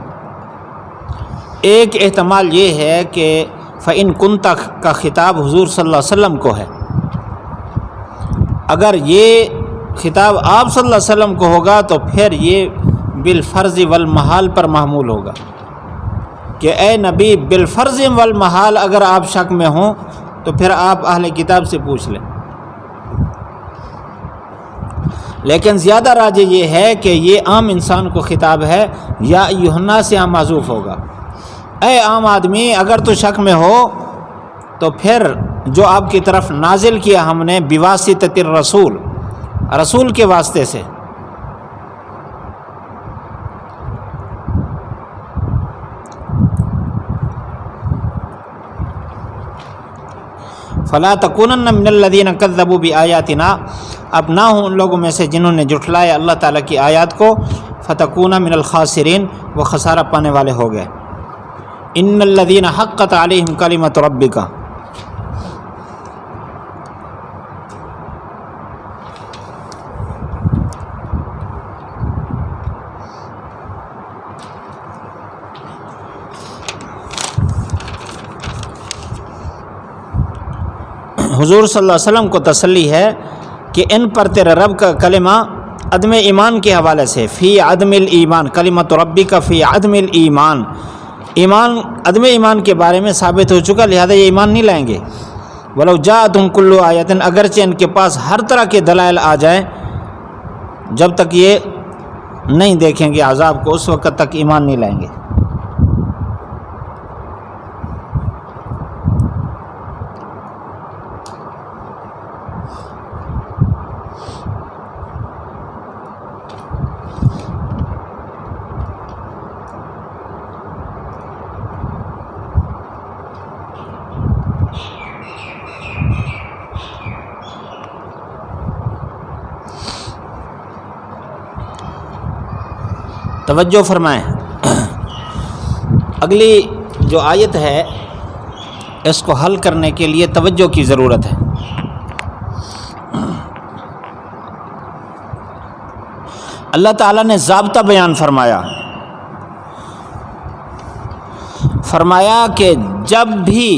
ایک احتمال یہ ہے کہ فَإِن كُنْتَ کا خطاب حضور صلی اللہ علیہ وسلم کو ہے۔ اگر یہ خطاب آپ صلی اللہ علیہ وسلم کو ہوگا تو پھر یہ بالفرض والمحال پر محمول ہوگا کہ اے نبی بالفرض والمحال اگر آپ شک میں ہوں تو پھر آپ اہل کتاب سے پوچھ لیں۔ لیکن زیادہ راجح یہ ہے کہ یہ عام انسان کو خطاب ہے، یا ایھا الناس سے معذوف ہوگا۔ اے عام آدمی اگر تو شک میں ہو تو پھر جو آپ کی طرف نازل کیا ہم نے بواسطۃ الرسول، رسول کے واسطے سے، فلا تکونن من الذین کذبوا بآیاتنا، اب نہ ہوں ان لوگوں میں سے جنہوں نے جھٹلایا اللہ تعالیٰ کی آیات کو، فتکون من الخاسرین، وہ خسارہ پانے والے ہو گئے۔ ان الذین حقت علیہم کلمۃ ربک، حضور صلی اللہ علیہ وسلم کو تسلی ہے کہ ان پر تیرے رب کا کلمہ عدم ایمان کے حوالے سے، فی عدم الایمان، کلمۃ ربی کا فی عدم الایمان، ایمان عدم ایمان کے بارے میں ثابت ہو چکا، لہذا یہ ایمان نہیں لائیں گے۔ ولو جاءتہم کل آیۃ، اگرچہ ان کے پاس ہر طرح کے دلائل آ جائیں، جب تک یہ نہیں دیکھیں گے عذاب کو اس وقت تک ایمان نہیں لائیں گے۔ توجہ فرمائیں، اگلی جو آیت ہے اس کو حل کرنے کے لیے توجہ کی ضرورت ہے۔ اللہ تعالیٰ نے ضابطہ بیان فرمایا کہ جب بھی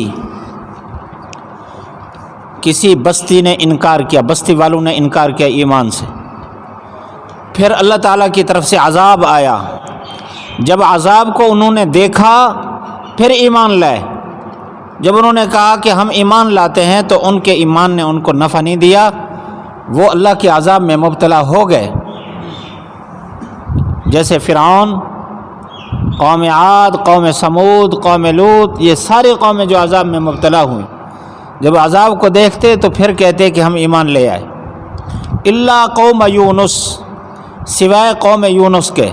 کسی بستی نے انکار کیا، بستی والوں نے انکار کیا ایمان سے، پھر اللہ تعالیٰ کی طرف سے عذاب آیا، جب عذاب کو انہوں نے دیکھا پھر ایمان لائے۔ جب انہوں نے کہا کہ ہم ایمان لاتے ہیں تو ان کے ایمان نے ان کو نفع نہیں دیا، وہ اللہ کے عذاب میں مبتلا ہو گئے، جیسے فرعون، قوم عاد، قوم سمود، قوم لوط، یہ ساری قومیں جو عذاب میں مبتلا ہوئیں، جب عذاب کو دیکھتے تو پھر کہتے کہ ہم ایمان لے آئے۔ الا قوم یونس، سوائے قوم یونس کے،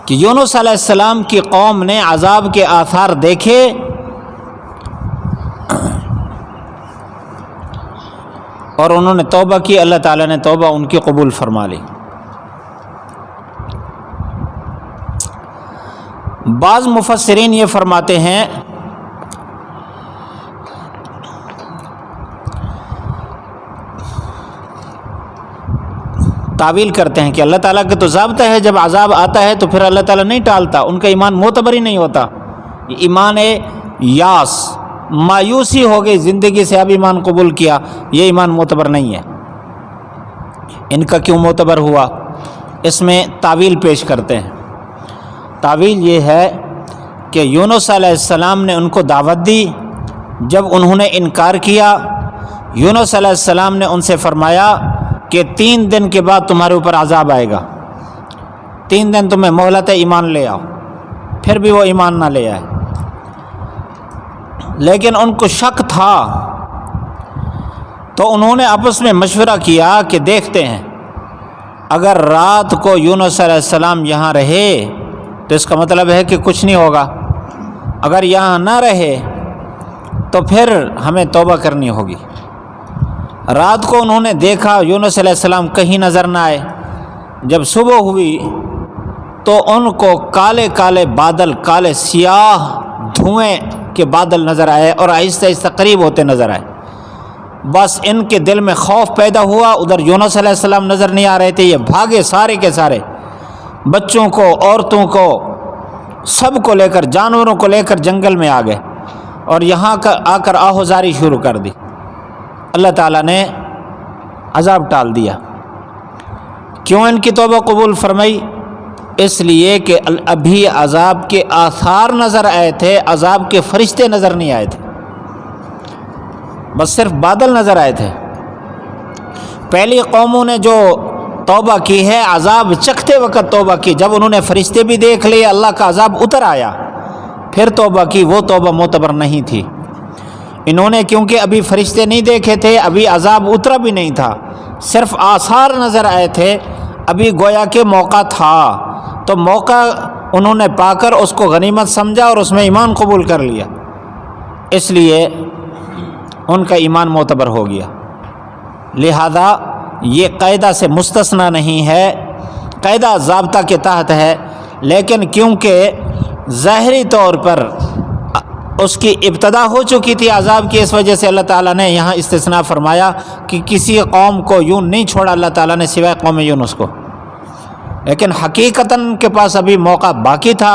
کہ یونس علیہ السلام کی قوم نے عذاب کے آثار دیکھے اور انہوں نے توبہ کی، اللہ تعالیٰ نے توبہ ان کی قبول فرما لی۔ بعض مفسرین یہ فرماتے ہیں تعویل کرتے ہیں کہ اللہ تعالیٰ کا تو ضابطہ ہے، جب عذاب آتا ہے تو پھر اللہ تعالیٰ نہیں ٹالتا، ان کا ایمان معتبر ہی نہیں ہوتا۔ یہ ایمان یاس، مایوسی ہو گئی زندگی سے، اب ایمان قبول کیا، یہ ایمان معتبر نہیں ہے۔ ان کا کیوں معتبر ہوا؟ اس میں تعویل پیش کرتے ہیں۔ تعویل یہ ہے کہ یونس علیہ السلام نے ان کو دعوت دی، جب انہوں نے انکار کیا، یونس علیہ السلام نے ان سے فرمایا کہ 3 دن کے بعد تمہارے اوپر عذاب آئے گا، 3 دن تمہیں مہلت ہے، ایمان لے آؤ۔ پھر بھی وہ ایمان نہ لے آئے، لیکن ان کو شک تھا تو انہوں نے آپس میں مشورہ کیا کہ دیکھتے ہیں اگر رات کو یونس علیہ السلام یہاں رہے تو اس کا مطلب ہے کہ کچھ نہیں ہوگا، اگر یہاں نہ رہے تو پھر ہمیں توبہ کرنی ہوگی۔ رات کو انہوں نے دیکھا یونس علیہ السلام کہیں نظر نہ آئے، جب صبح ہوئی تو ان کو کالے کالے بادل، کالے سیاہ دھوئیں کے بادل نظر آئے اور آہستہ آہستہ قریب ہوتے نظر آئے۔ بس ان کے دل میں خوف پیدا ہوا، ادھر یونس علیہ السلام نظر نہیں آ رہے تھے، یہ بھاگے سارے کے سارے، بچوں کو، عورتوں کو، سب کو لے کر، جانوروں کو لے کر جنگل میں آ گئے اور یہاں آ کر آہوزاری شروع کر دی۔ اللہ تعالیٰ نے عذاب ٹال دیا۔ کیوں ان کی توبہ قبول فرمائی؟ اس لیے کہ ابھی عذاب کے آثار نظر آئے تھے، عذاب کے فرشتے نظر نہیں آئے تھے، بس صرف بادل نظر آئے تھے۔ پہلی قوموں نے جو توبہ کی ہے عذاب چکھتے وقت توبہ کی، جب انہوں نے فرشتے بھی دیکھ لیے، اللہ کا عذاب اتر آیا، پھر توبہ کی، وہ توبہ معتبر نہیں تھی۔ انہوں نے کیونکہ ابھی فرشتے نہیں دیکھے تھے، ابھی عذاب اترا بھی نہیں تھا، صرف آثار نظر آئے تھے، ابھی گویا کہ موقع تھا، تو موقع انہوں نے پا کر اس کو غنیمت سمجھا اور اس میں ایمان قبول کر لیا، اس لیے ان کا ایمان معتبر ہو گیا۔ لہذا یہ قاعدہ سے مستثنی نہیں ہے، قاعدہ ضابطہ کے تحت ہے، لیکن کیونکہ ظاہری طور پر اس کی ابتدا ہو چکی تھی عذاب کی، اس وجہ سے اللہ تعالیٰ نے یہاں استثناء فرمایا کہ کسی قوم کو یوں نہیں چھوڑا اللہ تعالیٰ نے سوائے قوم یونس کو، لیکن حقیقتاً کے پاس ابھی موقع باقی تھا،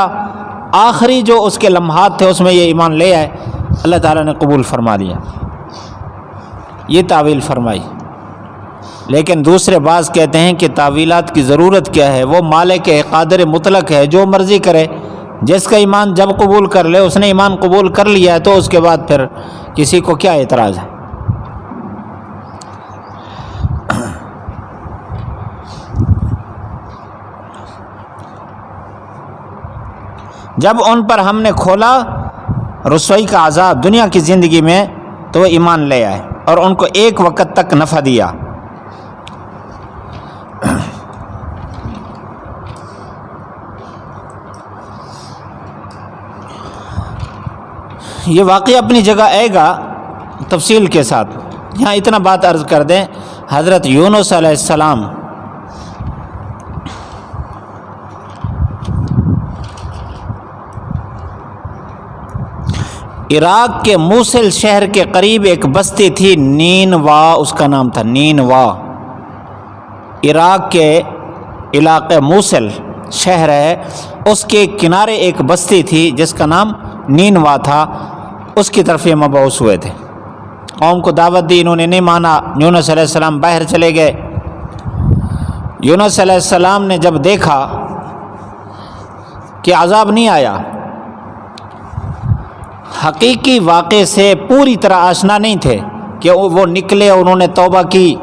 آخری جو اس کے لمحات تھے اس میں یہ ایمان لے آئے، اللہ تعالیٰ نے قبول فرما لیا، یہ تعویل فرمائی۔ لیکن دوسرے بعض کہتے ہیں کہ تعویلات کی ضرورت کیا ہے، وہ مالک قادر مطلق ہے، جو مرضی کرے، جس کا ایمان جب قبول کر لے، اس نے ایمان قبول کر لیا ہے تو اس کے بعد پھر کسی کو کیا اعتراض ہے۔ جب ان پر ہم نے کھولا رسوائی کا عذاب دنیا کی زندگی میں تو وہ ایمان لے آئے اور ان کو ایک وقت تک نفع دیا۔ یہ واقعہ اپنی جگہ آئے گا تفصیل کے ساتھ، یہاں اتنا بات عرض کر دیں، حضرت یونس علیہ السلام عراق کے موصل شہر کے قریب ایک بستی تھی، نینوا اس کا نام تھا، نینوا۔ عراق کے علاقے موصل شہر ہے، اس کے کنارے ایک بستی تھی جس کا نام نینوا تھا، اس کی طرف یہ مبعوث ہوئے تھے۔ قوم کو دعوت دی، انہوں نے نہیں مانا، یونس علیہ السلام باہر چلے گئے۔ یونس علیہ السلام نے جب دیکھا کہ عذاب نہیں آیا، حقیقی واقعے سے پوری طرح آشنا نہیں تھے کہ وہ نکلے، انہوں نے توبہ کی۔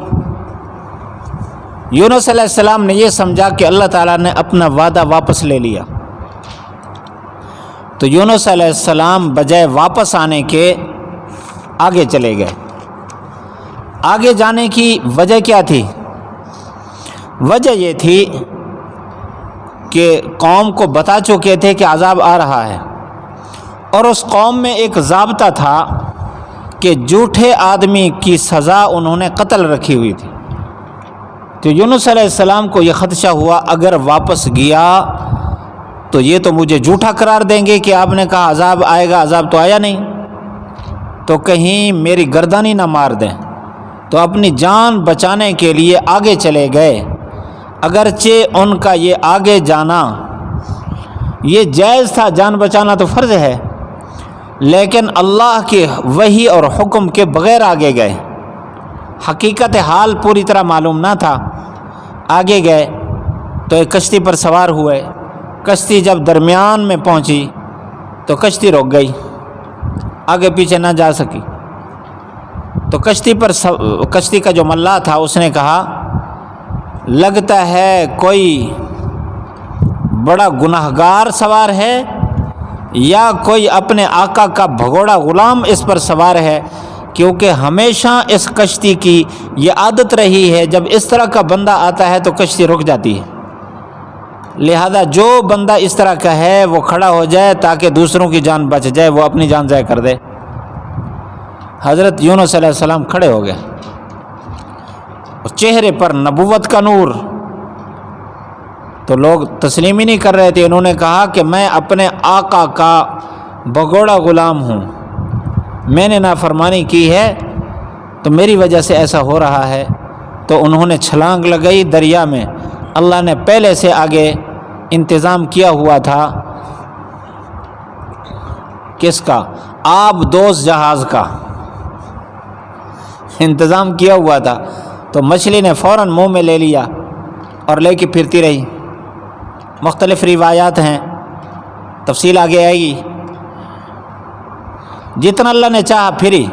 یونس علیہ السلام نے یہ سمجھا کہ اللہ تعالیٰ نے اپنا وعدہ واپس لے لیا، تو یونس علیہ السلام بجائے واپس آنے کے آگے چلے گئے۔ آگے جانے کی وجہ کیا تھی؟ وجہ یہ تھی کہ قوم کو بتا چکے تھے کہ عذاب آ رہا ہے، اور اس قوم میں ایک ضابطہ تھا کہ جھوٹے آدمی کی سزا انہوں نے قتل رکھی ہوئی تھی۔ تو یونس علیہ السلام کو یہ خدشہ ہوا اگر واپس گیا تو یہ تو مجھے جھوٹا قرار دیں گے کہ آپ نے کہا عذاب آئے گا، عذاب تو آیا نہیں، تو کہیں میری گردانی نہ مار دیں، تو اپنی جان بچانے کے لیے آگے چلے گئے۔ اگرچہ ان کا یہ آگے جانا یہ جائز تھا، جان بچانا تو فرض ہے، لیکن اللہ کے وحی اور حکم کے بغیر آگے گئے، حقیقت حال پوری طرح معلوم نہ تھا۔ آگے گئے تو ایک کشتی پر سوار ہوئے، کشتی جب درمیان میں پہنچی تو کشتی رک گئی، آگے پیچھے نہ جا سکی۔ تو کشتی کا جو ملا تھا اس نے کہا لگتا ہے کوئی بڑا گناہگار سوار ہے یا کوئی اپنے آقا کا بھگوڑا غلام اس پر سوار ہے، کیونکہ ہمیشہ اس کشتی کی یہ عادت رہی ہے جب اس طرح کا بندہ آتا ہے تو کشتی رک جاتی ہے، لہذا جو بندہ اس طرح کا ہے وہ کھڑا ہو جائے تاکہ دوسروں کی جان بچ جائے، وہ اپنی جان ضائع کر دے۔ حضرت یونس علیہ السلام کھڑے ہو گئے، چہرے پر نبوت کا نور، تو لوگ تسلیم ہی نہیں کر رہے تھے۔ انہوں نے کہا کہ میں اپنے آقا کا بھگوڑا غلام ہوں، میں نے نافرمانی کی ہے تو میری وجہ سے ایسا ہو رہا ہے۔ تو انہوں نے چھلانگ لگائی دریا میں، اللہ نے پہلے سے آگے انتظام کیا ہوا تھا، کس کا؟ آب دوز جہاز کا انتظام کیا ہوا تھا، تو مچھلی نے فوراً منہ میں لے لیا اور لے کے پھرتی رہی۔ مختلف روایات ہیں، تفصیل آگے آئے گی۔ جتنا اللہ نے چاہا پھری۔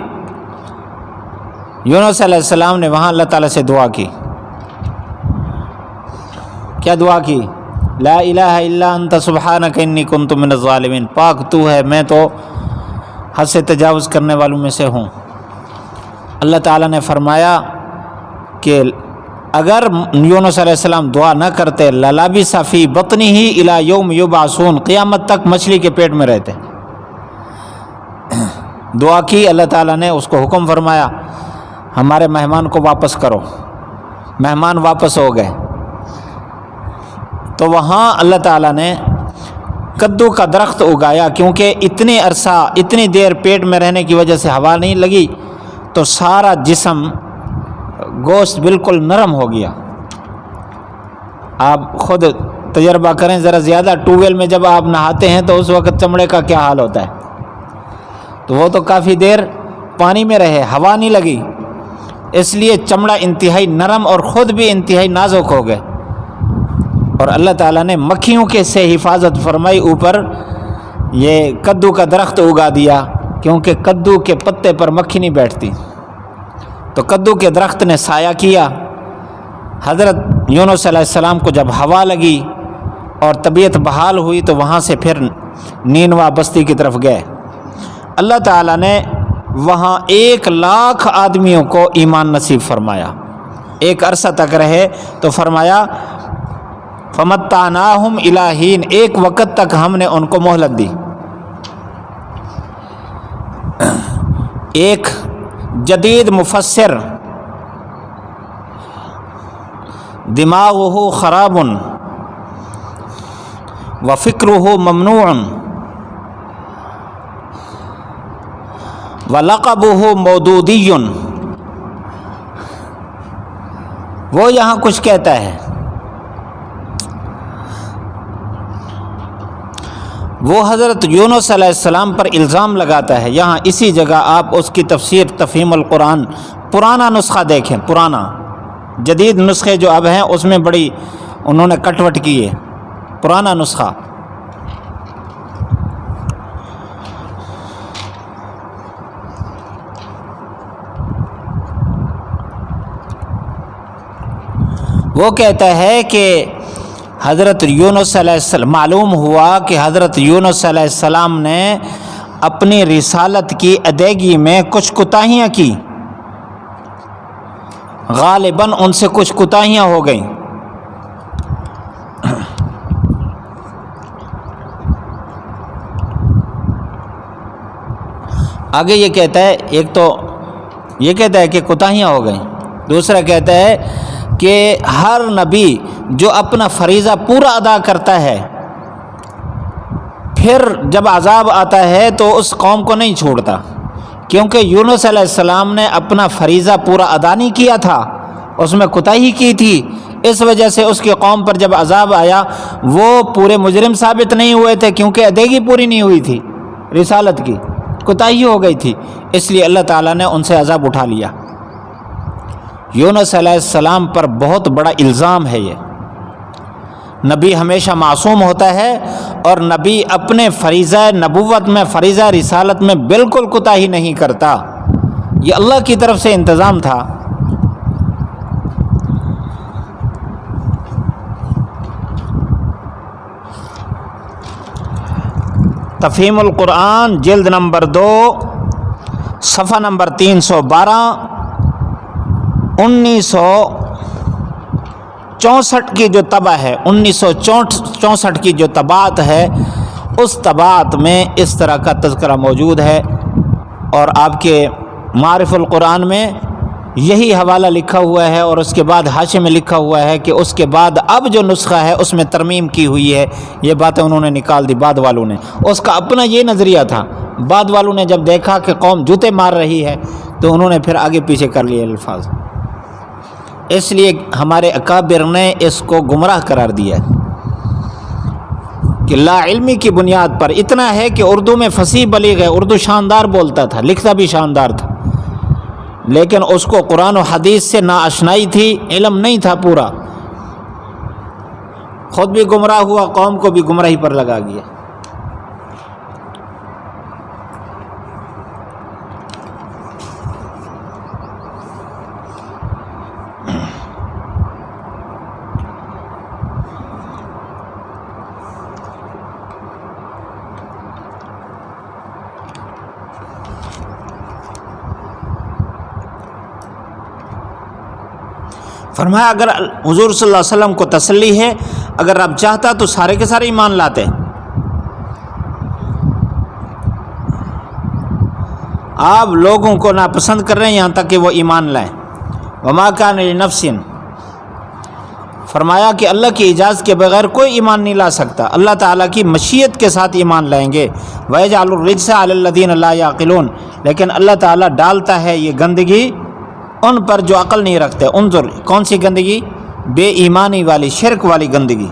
یونس علیہ السلام نے وہاں اللہ تعالیٰ سے دعا کی، کیا دعا کی؟ لا الہ الا انت سبحانک انی کنت من الظالمین، پاک تو ہے، میں تو حد سے تجاوز کرنے والوں میں سے ہوں۔ اللہ تعالیٰ نے فرمایا کہ اگر یونس علیہ السلام دعا نہ کرتے للبث فی بطنہ الی یوم یبعثون، قیامت تک مچھلی کے پیٹ میں رہتے۔ دعا کی، اللہ تعالیٰ نے اس کو حکم فرمایا ہمارے مہمان کو واپس کرو۔ مہمان واپس ہو گئے تو وہاں اللہ تعالیٰ نے کدو کا درخت اگایا، کیونکہ اتنے عرصہ اتنی دیر پیٹ میں رہنے کی وجہ سے ہوا نہیں لگی تو سارا جسم گوشت بالکل نرم ہو گیا۔ آپ خود تجربہ کریں ذرا، زیادہ ٹیوب ویل میں جب آپ نہاتے ہیں تو اس وقت چمڑے کا کیا حال ہوتا ہے، تو وہ تو کافی دیر پانی میں رہے، ہوا نہیں لگی، اس لیے چمڑا انتہائی نرم اور خود بھی انتہائی نازک ہو گئے، اور اللہ تعالیٰ نے مکھیوں کے سے حفاظت فرمائی، اوپر یہ کدو کا درخت اگا دیا، کیونکہ کدو کے پتے پر مکھی نہیں بیٹھتی، تو کدو کے درخت نے سایہ کیا۔ حضرت یونس علیہ السلام کو جب ہوا لگی اور طبیعت بحال ہوئی تو وہاں سے پھر نینوا بستی کی طرف گئے۔ اللہ تعالیٰ نے وہاں 1,00,000 آدمیوں کو ایمان نصیب فرمایا، ایک عرصہ تک رہے تو فرمایا فَمَتَّعْنَاهُمْ إِلَىٰ حِينٍ، ایک وقت تک ہم نے ان کو مہلت دی۔ ایک جدید مفسر دماغه خراب وفکرہ ممنوع ولقبہ مودودی، وہ یہاں کچھ کہتا ہے، وہ حضرت یونس علیہ السلام پر الزام لگاتا ہے۔ یہاں اسی جگہ آپ اس کی تفسیر تفہیم القرآن پرانا نسخہ دیکھیں، پرانا، جدید نسخے جو اب ہیں اس میں بڑی انہوں نے کٹوٹ کی ہے، پرانا نسخہ۔ وہ کہتا ہے کہ حضرت یونس علیہ السلام، معلوم ہوا کہ حضرت یونس علیہ السلام نے اپنی رسالت کی ادائیگی میں کچھ کوتاہیاں کی، غالباً ان سے کچھ کوتاہیاں ہو گئیں۔ آگے یہ کہتا ہے، ایک تو یہ کہتا ہے کہ کوتاہیاں ہو گئیں، دوسرا کہتا ہے کہ ہر نبی جو اپنا فریضہ پورا ادا کرتا ہے پھر جب عذاب آتا ہے تو اس قوم کو نہیں چھوڑتا، کیونکہ یونس علیہ السلام نے اپنا فریضہ پورا ادا نہیں کیا تھا، اس میں کوتاہی کی تھی، اس وجہ سے اس کی قوم پر جب عذاب آیا وہ پورے مجرم ثابت نہیں ہوئے تھے، کیونکہ ادائیگی پوری نہیں ہوئی تھی رسالت کی، کوتاہی ہو گئی تھی، اس لیے اللہ تعالیٰ نے ان سے عذاب اٹھا لیا۔ یونس علیہ السلام پر بہت بڑا الزام ہے یہ۔ نبی ہمیشہ معصوم ہوتا ہے اور نبی اپنے فریضہ نبوت میں، فریضہ رسالت میں بالکل کوتاہی نہیں کرتا، یہ اللہ کی طرف سے انتظام تھا۔ تفہیم القرآن جلد نمبر 2 صفحہ نمبر 312، 1964 کی جو طبع ہے، 1964 کی جو طباعت ہے، اس طباعت میں اس طرح کا تذکرہ موجود ہے، اور آپ کے معارف القرآن میں یہی حوالہ لکھا ہوا ہے، اور اس کے بعد حاشیے میں لکھا ہوا ہے کہ اس کے بعد اب جو نسخہ ہے اس میں ترمیم کی ہوئی ہے، یہ باتیں انہوں نے نکال دی بعد والوں نے، اس کا اپنا یہ نظریہ تھا، بعد والوں نے جب دیکھا کہ قوم جوتے مار رہی ہے تو انہوں نے پھر آگے پیچھے کر لیے الفاظ، اس لیے ہمارے اکابر نے اس کو گمراہ قرار دیا کہ لا علمی کی بنیاد پر۔ اتنا ہے کہ اردو میں فصیح بلیغ ہے، اردو شاندار بولتا تھا، لکھتا بھی شاندار تھا، لیکن اس کو قرآن و حدیث سے ناآشنائی تھی، علم نہیں تھا پورا، خود بھی گمراہ ہوا، قوم کو بھی گمراہی پر لگا گیا۔ فرمایا اگر حضور صلی اللہ علیہ وسلم کو تسلی ہے، اگر رب چاہتا تو سارے کے سارے ایمان لاتے، آپ لوگوں کو ناپسند کر رہے ہیں یہاں تک کہ وہ ایمان لائیں۔ وما کان لنفس، فرمایا کہ اللہ کی اجازت کے بغیر کوئی ایمان نہیں لا سکتا، اللہ تعالیٰ کی مشیت کے ساتھ ایمان لائیں گے۔ وَيَجْعَلُ الرِّجْسَ عَلَى الَّذِينَ لَا يَعْقِلُونَ، لیکن اللہ تعالیٰ ڈالتا ہے یہ گندگی ان پر جو عقل نہیں رکھتے۔ انظر، کون سی گندگی؟ بے ایمانی والی، شرک والی گندگی۔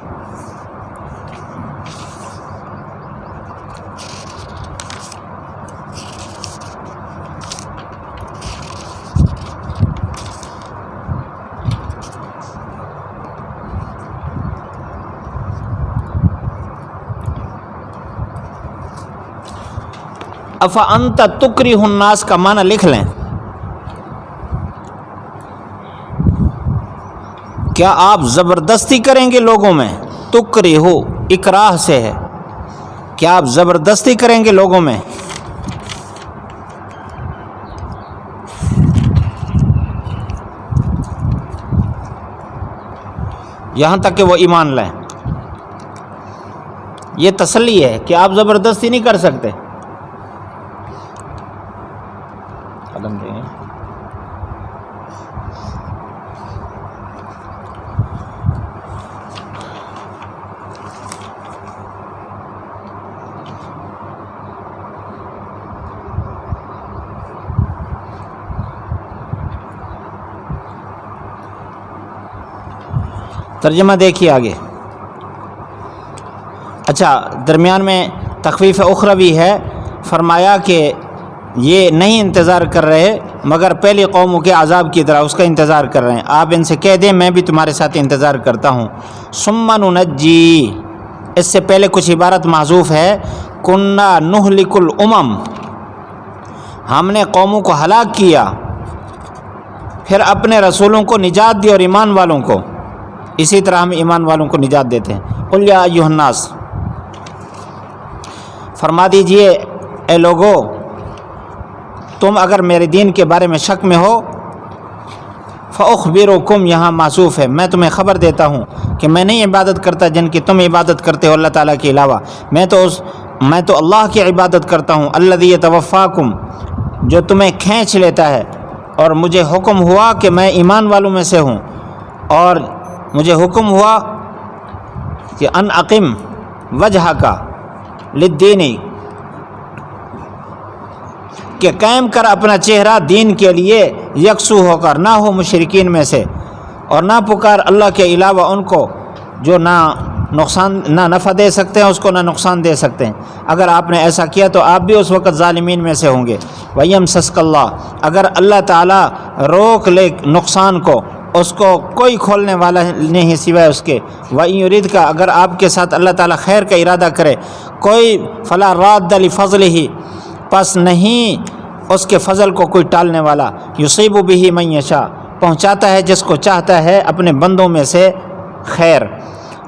افانت تکرہ الناس کا معنی لکھ لیں، کیا آپ زبردستی کریں گے لوگوں میں؟ تکرہ اکراہ سے ہے، کیا آپ زبردستی کریں گے لوگوں میں؟ یہاں تک کہ وہ ایمان لائیں۔ یہ تسلی ہے کہ آپ زبردستی نہیں کر سکتے۔ قلم دیں۔ ترجمہ دیکھیے آگے۔ اچھا، درمیان میں تخفیف اخروی ہے، فرمایا کہ یہ نہیں انتظار کر رہے مگر پہلی قوموں کے عذاب کی طرح اس کا انتظار کر رہے ہیں۔ آپ ان سے کہہ دیں میں بھی تمہارے ساتھ انتظار کرتا ہوں۔ ثم ننجی، اس سے پہلے کچھ عبارت محذوف ہے، کنا نہلک الامم، ہم نے قوموں کو ہلاک کیا، پھر اپنے رسولوں کو نجات دی اور ایمان والوں کو، اسی طرح ہم ایمان والوں کو نجات دیتے ہیں۔ قل یا ایھا الناس، فرما دیجئے اے لوگو، تم اگر میرے دین کے بارے میں شک میں ہو، فاخبرکم یہاں معصوف ہے، میں تمہیں خبر دیتا ہوں کہ میں نہیں عبادت کرتا جن کی تم عبادت کرتے ہو اللہ تعالیٰ کے علاوہ، میں تو اللہ کی عبادت کرتا ہوں، الذی یتوفاکم، جو تمہیں کھینچ لیتا ہے، اور مجھے حکم ہوا کہ میں ایمان والوں میں سے ہوں، اور مجھے حکم ہوا کہ ان اقم وجہک للدین، کہ قائم کر اپنا چہرہ دین کے لیے، یکسو ہو کر، نہ ہو مشرکین میں سے، اور نہ پکار اللہ کے علاوہ ان کو جو نہ نفع دے سکتے ہیں، اس کو نہ نقصان دے سکتے ہیں۔ اگر آپ نے ایسا کیا تو آپ بھی اس وقت ظالمین میں سے ہوں گے۔ وَيَمْسَسْكَ اللَّهُ، اگر اللہ تعالیٰ روک لے نقصان کو، اس کو کوئی کھولنے والا نہیں سوائے اس کے۔ وَإِن يُرِدْكَ، اگر آپ کے ساتھ اللہ تعالیٰ خیر کا ارادہ کرے، کوئی فَلَا رَادَّ لِفَضْلِهِ، پس نہیں اس کے فضل کو کوئی ٹالنے والا، يُصِيبُ بِهِ مَن يَشَاءُ، پہنچاتا ہے جس کو چاہتا ہے اپنے بندوں میں سے خیر،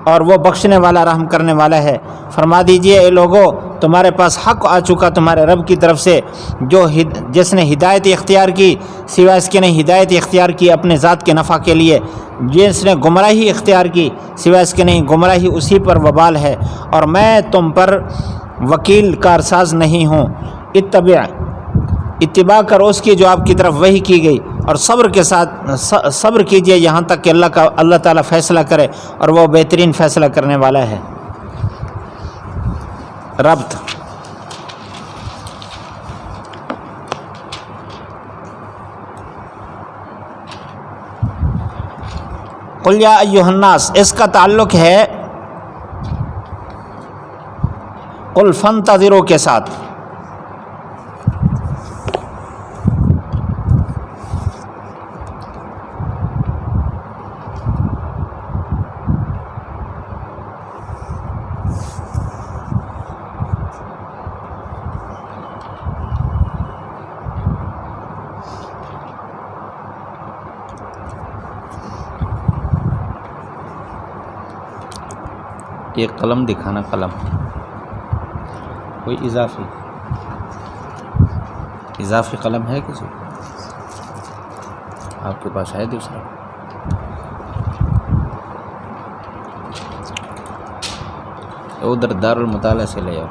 اور وہ بخشنے والا رحم کرنے والا ہے۔ فرما دیجئے اے لوگو، تمہارے پاس حق آ چکا تمہارے رب کی طرف سے، جس نے ہدایت اختیار کی، سوائے اس کے نہیں ہدایت اختیار کی اپنے ذات کے نفع کے لیے، جس نے گمراہی اختیار کی، سوائے اس کے نہیں گمراہی اسی پر وبال ہے، اور میں تم پر وکیل کارساز نہیں ہوں۔ اتباع کرو اس کی جو آپ کی طرف وحی کی گئی، اور صبر کے ساتھ صبر کیجئے یہاں تک کہ اللہ تعالیٰ فیصلہ کرے، اور وہ بہترین فیصلہ کرنے والا ہے۔ ربط، قل یا ایھا الناس، اس کا تعلق ہے قل فانتظروا کے ساتھ۔ یہ قلم دکھانا، قلم کوئی اضافی قلم ہے کسی آپ کے پاس ہے دوسرا؟ ادھر دارالمطالعہ سے لے آؤ۔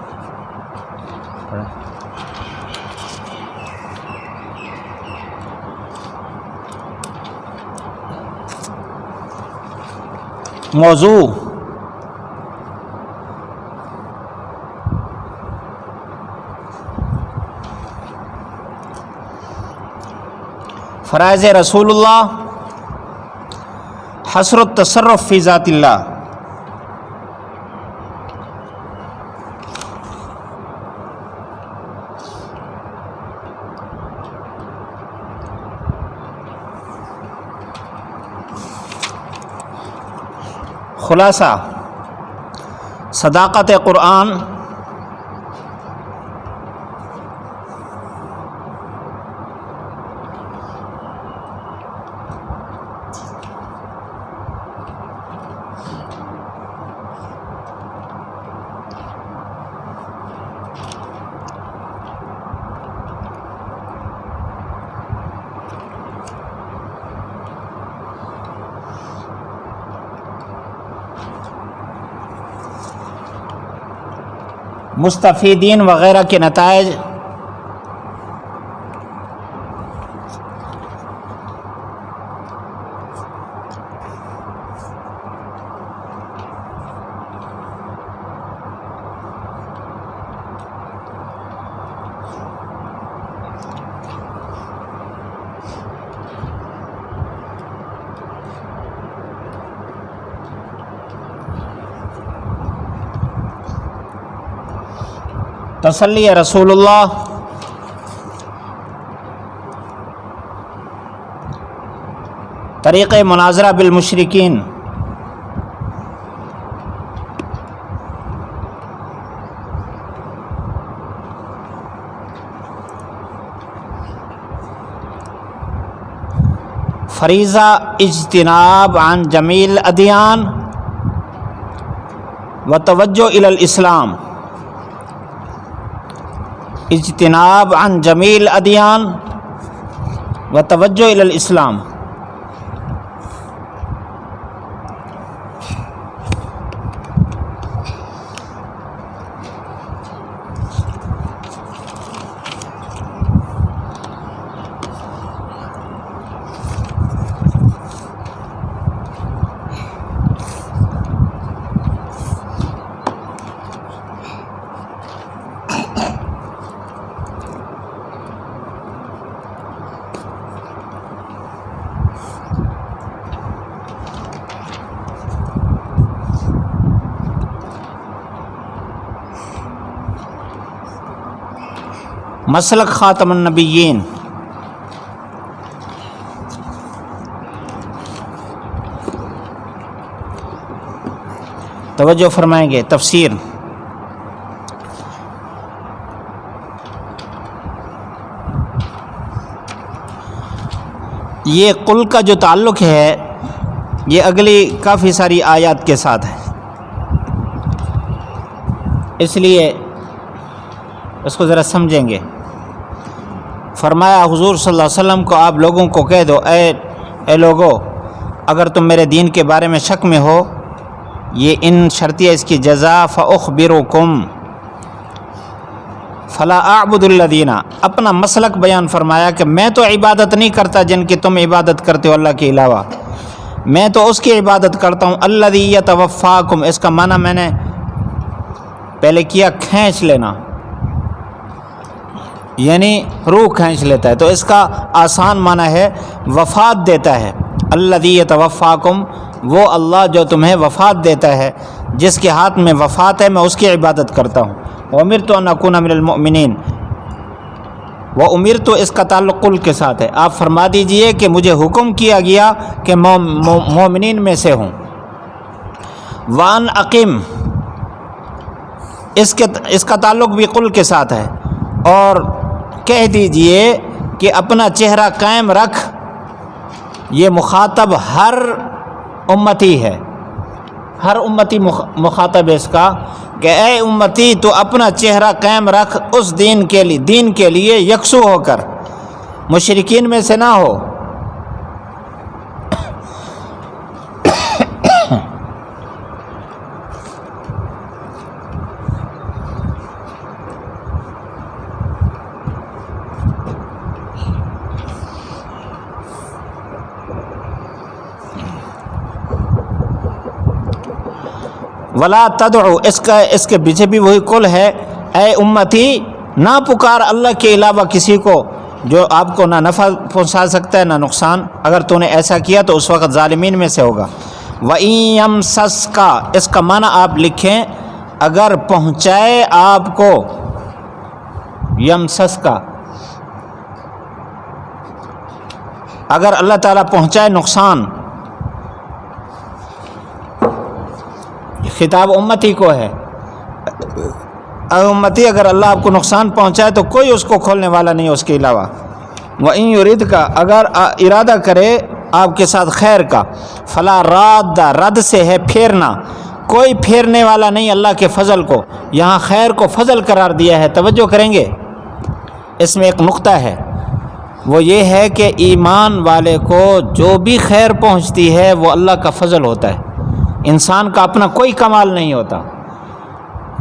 موضوع، فرائض رسول اللہ، حصر التصرف فی ذات اللہ۔ خلاصہ، صداقت قرآن مستفیدین وغیرہ کے نتائج تسلی رسول اللہ طریق مناظرہ بالمشرکین فریضہ اجتناب عن جمیع الادیان و توجہ الی الاسلام اجتناب عن جمیع الادیان و توجہ الی الاسلام مسلک خاتم النبیین توجہ فرمائیں گے. تفسیر یہ قل کا جو تعلق ہے یہ اگلی کافی ساری آیات کے ساتھ ہے، اس لیے اس کو ذرا سمجھیں گے. فرمایا حضور صلی اللہ علیہ وسلم کو آپ لوگوں کو کہہ دو اے لوگو، اگر تم میرے دین کے بارے میں شک میں ہو، یہ ان شرطیہ اس کی جزا فاخبرکم فلا اعبد الذین، اپنا مسلک بیان فرمایا کہ میں تو عبادت نہیں کرتا جن کی تم عبادت کرتے ہو اللہ کے علاوہ، میں تو اس کی عبادت کرتا ہوں الذی یتوفاکم. اس کا معنی میں نے پہلے کیا کھینچ لینا، یعنی روح کھینچ لیتا ہے، تو اس کا آسان معنی ہے وفات دیتا ہے. الذی یتوفاکم، وہ اللہ جو تمہیں وفات دیتا ہے، جس کے ہاتھ میں وفات ہے میں اس کی عبادت کرتا ہوں. وامرت ان اکون من المؤمنین، وامرت اس کا تعلق قل کے ساتھ ہے، آپ فرما دیجئے کہ مجھے حکم کیا گیا کہ مومنین میں سے ہوں. وان اقیم، اس کا تعلق بھی قل کے ساتھ ہے، اور کہہ دیجئے کہ اپنا چہرہ قائم رکھ. یہ مخاطب ہر امتی ہے، ہر امتی مخاطب ہے اس کا کہ اے امتی تو اپنا چہرہ قائم رکھ اس دین کے لیے یکسو ہو کر، مشرکین میں سے نہ ہو. ولا تدعو، اس کے پیچھے بھی وہی قول ہے، اے امتی نہ پکار اللہ کے علاوہ کسی کو جو آپ کو نہ نفع پہنچا سکتا ہے نہ نقصان. اگر تو نے ایسا کیا تو اس وقت ظالمین میں سے ہوگا. وَإِن يَمْسَسْكَ، اس کا معنی آپ لکھیں اگر پہنچائے آپ کو، یمسسکا اگر اللہ تعالیٰ پہنچائے نقصان، خطاب امتی کو ہے. امتی اگر اللہ آپ کو نقصان پہنچائے تو کوئی اس کو کھولنے والا نہیں اس کے علاوہ. وَإِن يُرِدْكَ، اگر ارادہ کرے آپ کے ساتھ خیر کا، فلا راد، رد سے ہے پھیرنا، کوئی پھیرنے والا نہیں اللہ کے فضل کو. یہاں خیر کو فضل قرار دیا ہے. توجہ کریں گے، اس میں ایک نقطہ ہے، وہ یہ ہے کہ ایمان والے کو جو بھی خیر پہنچتی ہے وہ اللہ کا فضل ہوتا ہے. انسان کا اپنا کوئی کمال نہیں ہوتا.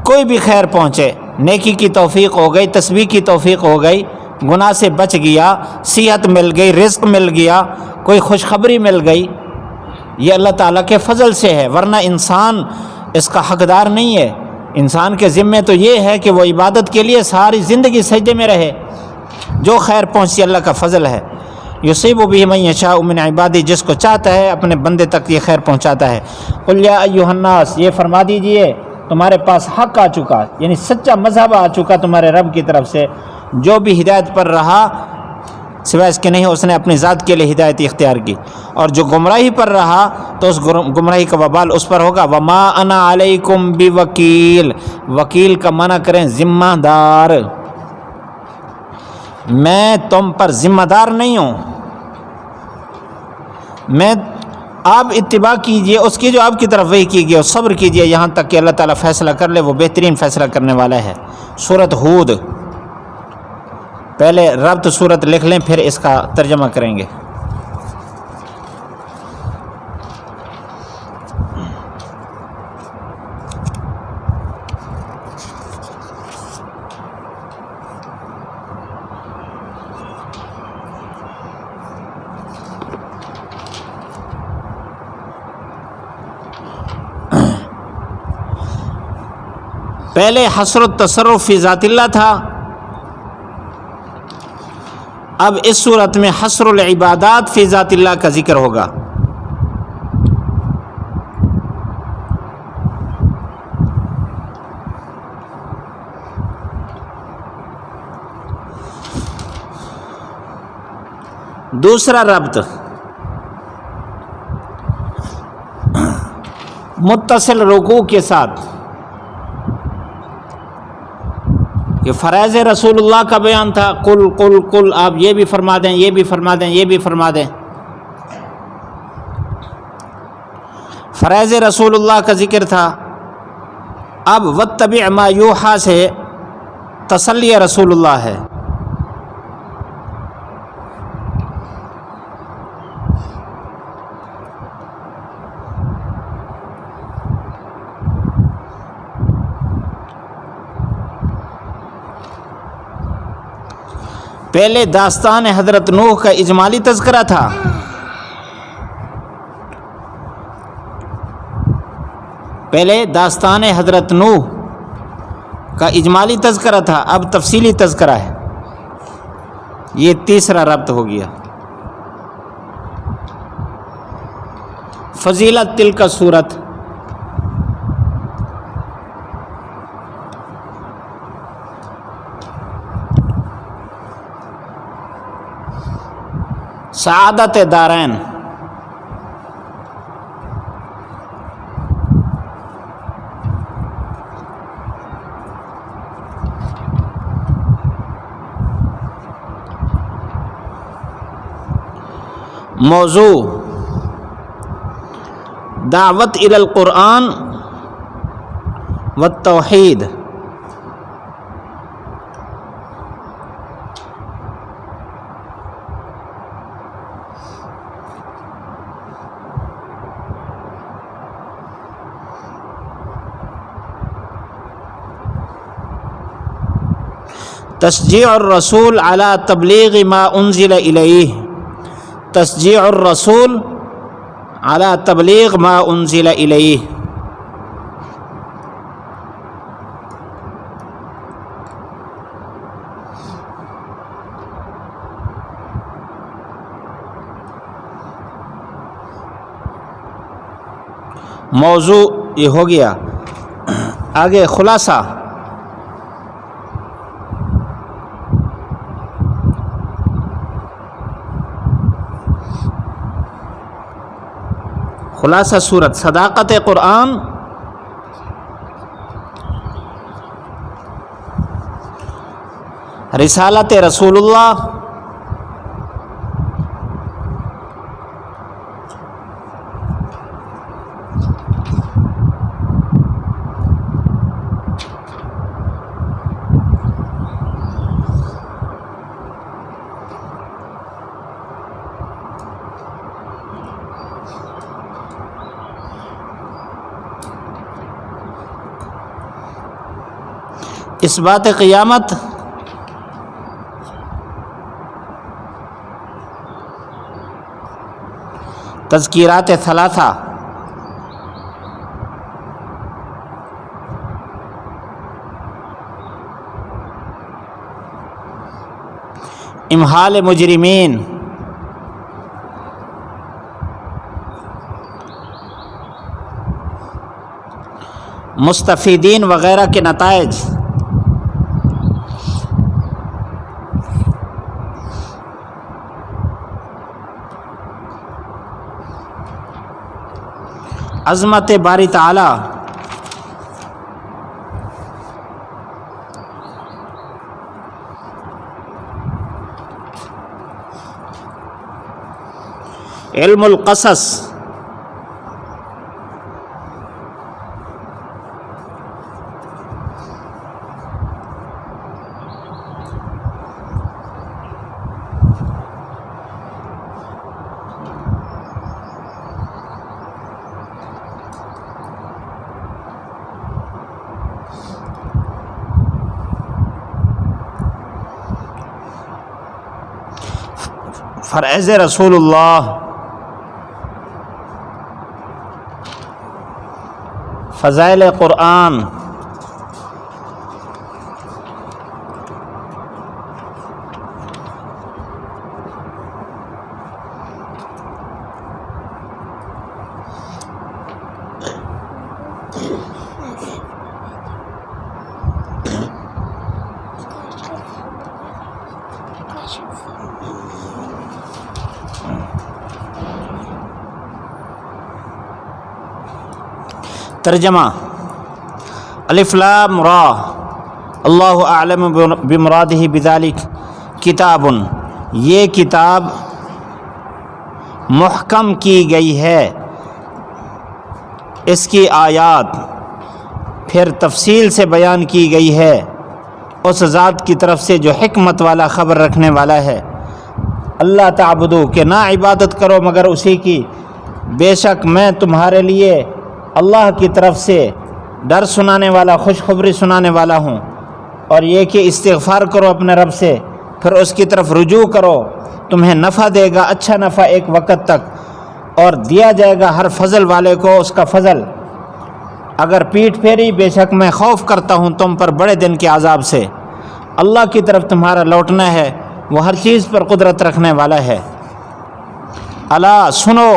کوئی بھی خیر پہنچے نیکی کی توفیق ہو گئی، تسبیح کی توفیق ہو گئی، گناہ سے بچ گیا، صحت مل گئی، رزق مل گیا، کوئی خوشخبری مل گئی، یہ اللہ تعالیٰ کے فضل سے ہے، ورنہ انسان اس کا حقدار نہیں ہے۔ انسان کے ذمے تو یہ ہے کہ وہ عبادت کے لیے ساری زندگی سجدے میں رہے۔ جو خیر پہنچتی اللہ کا فضل ہے، یصیب بہ من یشاء من عبادی، جس کو چاہتا ہے اپنے بندے تک یہ خیر پہنچاتا ہے۔ قل یا ایھا الناس، یہ فرما دیجئے تمہارے پاس حق آ چکا، یعنی سچا مذہب آ چکا تمہارے رب کی طرف سے، جو بھی ہدایت پر رہا سوائے اس کے نہیں اس نے اپنی ذات کے لیے ہدایت اختیار کی، اور جو گمراہی پر رہا تو اس گمراہی کا وبال اس پر ہوگا۔ وما انا علیکم بوکیل، وکیل کا معنی کریں ذمہ دار، میں تم پر ذمہ دار نہیں ہوں، میں آپ اتباع کیجئے اس کی جو آپ کی طرف وحی کی گئی، اور صبر کیجئے یہاں تک کہ اللہ تعالیٰ فیصلہ کر لے، وہ بہترین فیصلہ کرنے والا ہے۔ سورۃ ہود، پہلے ربط سورت لکھ لیں پھر اس کا ترجمہ کریں گے۔ پہلے حصر التصرف فی ذات اللہ تھا، اب اس صورت میں حصر العبادات فی ذات اللہ کا ذکر ہوگا۔ دوسرا ربط متصل رکوع کے ساتھ، یہ فرائض رسول اللہ کا بیان تھا، قل قل قل، آپ یہ بھی فرما دیں، یہ بھی فرما دیں، یہ بھی فرما دیں۔ فرائض رسول اللہ کا ذکر تھا، اب واتبع ما یوحیٰ سے تسلی رسول اللہ ہے۔ پہلے داستان حضرت نوح کا اجمالی تذکرہ تھا، پہلے داستان حضرت نوح کا اجمالی تذکرہ تھا، اب تفصیلی تذکرہ ہے، یہ تیسرا ربط ہو گیا۔ فضیلت تلک سورت، سعادت دارین، موضوع دعوت الی القرآن والتوحید، تشجیع الرسول علی تبلیغ ما انزل الیہ، تشجیع الرسول علی تبلیغ ما انزل الیہ، موضوع یہ ہو گیا۔ آگے خلاصہ، خلاصہ صورت، صداقت قرآن، رسالت رسول اللہ، اس بات قیامت تذکیرات ثلاثہ، امحال مجرمین، مستفیدین وغیرہ کے نتائج، عظمت باری تعالی، علم القصص، فرائض رسول اللہ، فضائل قرآن، ترجمہ الف لام را اللہ اعلم بمرادہ بذالک کتاب، یہ کتاب محکم کی گئی ہے، اس کی آیات پھر تفصیل سے بیان کی گئی ہے اس ذات کی طرف سے جو حکمت والا خبر رکھنے والا ہے۔ اللہ تعبدو کہ نہ عبادت کرو مگر اسی کی، بے شک میں تمہارے لیے اللہ کی طرف سے ڈر سنانے والا، خوشخبری سنانے والا ہوں، اور یہ کہ استغفار کرو اپنے رب سے، پھر اس کی طرف رجوع کرو، تمہیں نفع دے گا، اچھا نفع ایک وقت تک، اور دیا جائے گا ہر فضل والے کو اس کا فضل۔ اگر پیٹھ پھیری، بے شک میں خوف کرتا ہوں تم پر بڑے دن کے عذاب سے۔ اللہ کی طرف تمہارا لوٹنا ہے، وہ ہر چیز پر قدرت رکھنے والا ہے۔ الا سنو،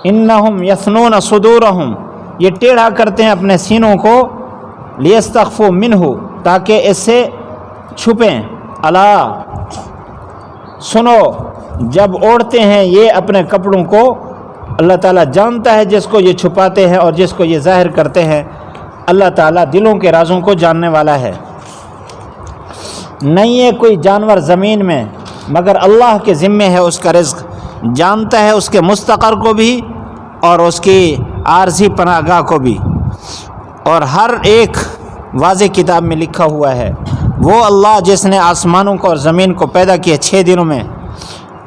انہم یثنون صدورہم، یہ ٹیڑھا کرتے ہیں اپنے سینوں کو، لیستخفوا منہ، تاکہ اس سے چھپیں۔ الا سنو، جب اوڑھتے ہیں یہ اپنے کپڑوں کو، اللہ تعالیٰ جانتا ہے جس کو یہ چھپاتے ہیں اور جس کو یہ ظاہر کرتے ہیں۔ اللہ تعالیٰ دلوں کے رازوں کو جاننے والا ہے۔ نہیں ہے کوئی جانور زمین میں مگر اللہ کے ذمے ہے اس کا رزق، جانتا ہے اس کے مستقر کو بھی اور اس کی عارضی پناہ گاہ کو بھی، اور ہر ایک واضح کتاب میں لکھا ہوا ہے۔ وہ اللہ جس نے آسمانوں کو اور زمین کو پیدا کیا 6 دنوں میں،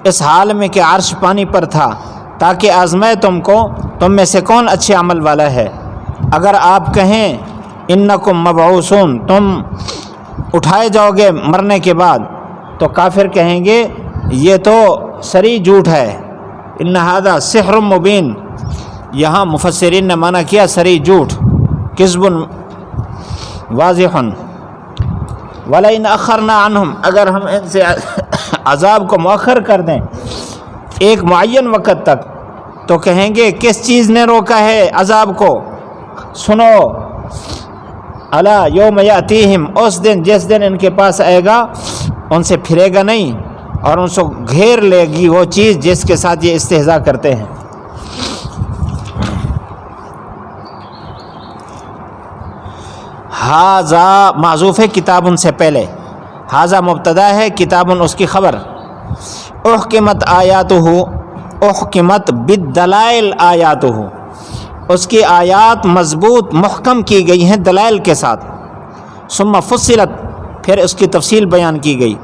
اس حال میں کہ عرش پانی پر تھا، تاکہ آزمائے تم کو تم میں سے کون اچھے عمل والا ہے۔ اگر آپ کہیں انکم مبعوثون، تم اٹھائے جاؤ گے مرنے کے بعد، تو کافر کہیں گے یہ تو سری جھوٹ ہے، ان ھذا سحر مبین۔ یہاں مفسرین نے معنی کیا سری جھوٹ، کذب واضح۔ وَلَئِنْ أَخَّرْنَا عَنْهُمْ، اگر ہم ان سے عذاب کو مؤخر کر دیں ایک معین وقت تک، تو کہیں گے کس چیز نے روکا ہے عذاب کو؟ سنو، الا یوم یاتیہم، اس دن جس دن ان کے پاس آئے گا ان سے پھرے گا نہیں، اور ان سے گھیر لے گی وہ چیز جس کے ساتھ یہ استہزاء کرتے ہیں۔ ھذا معذوف ہے کتاب ان سے پہلے، ھذا مبتدا ہے، کتاب اس کی خبر۔ احکمت آیاتہ، احکمت بالدلائل آیاتہ، اس کی آیات مضبوط محکم کی گئی ہیں دلائل کے ساتھ۔ ثم فصلت، پھر اس کی تفصیل بیان کی گئی۔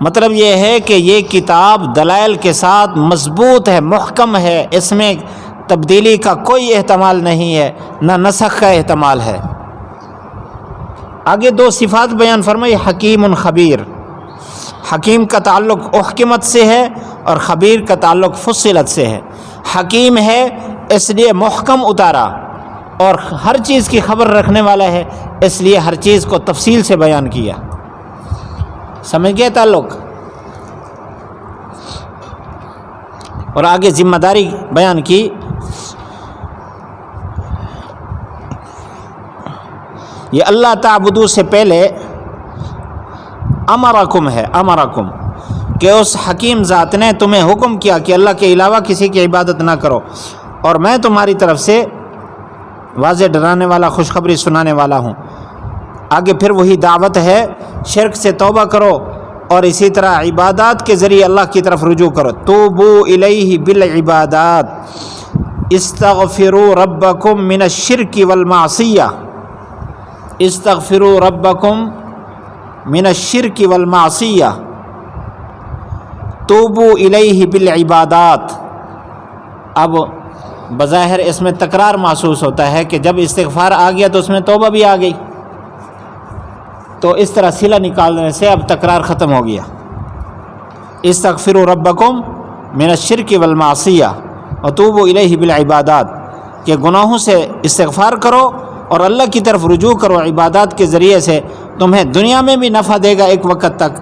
مطلب یہ ہے کہ یہ کتاب دلائل کے ساتھ مضبوط ہے، محکم ہے، اس میں تبدیلی کا کوئی احتمال نہیں ہے، نہ نسخ کا احتمال ہے۔ آگے دو صفات بیان فرمائی، حکیم خبیر۔ حکیم کا تعلق احکمت سے ہے اور خبیر کا تعلق فصلت سے ہے۔ حکیم ہے اس لیے محکم اتارا، اور ہر چیز کی خبر رکھنے والا ہے اس لیے ہر چیز کو تفصیل سے بیان کیا۔ سمجھ گئے تعلق؟ اور آگے ذمہ داری بیان کی، یہ اللہ تعبدو سے پہلے امرکم ہے، امرکم کہ اس حکیم ذات نے تمہیں حکم کیا کہ اللہ کے علاوہ کسی کی عبادت نہ کرو، اور میں تمہاری طرف سے واضح ڈرانے والا، خوشخبری سنانے والا ہوں۔ آگے پھر وہی دعوت ہے، شرک سے توبہ کرو اور اسی طرح عبادات کے ذریعے اللہ کی طرف رجوع کرو۔ توبو الیہ بالعبادات، استغفروا ربکم من الشرک والمعصیہ، استغفروا ربکم من الشرک والمعصیہ، توبو الیہ بالعبادات۔ اب بظاہر اس میں تکرار محسوس ہوتا ہے کہ جب استغفار آ گیا تو اس میں توبہ بھی آ گئی، تو اس طرح صلہ نکالنے سے اب تکرار ختم ہو گیا۔ استغفروا ربکم من الشرک والمعصیہ وتوبوا الیہ بالعبادات، کہ گناہوں سے استغفار کرو اور اللہ کی طرف رجوع کرو عبادات کے ذریعے سے، تمہیں دنیا میں بھی نفع دے گا ایک وقت تک۔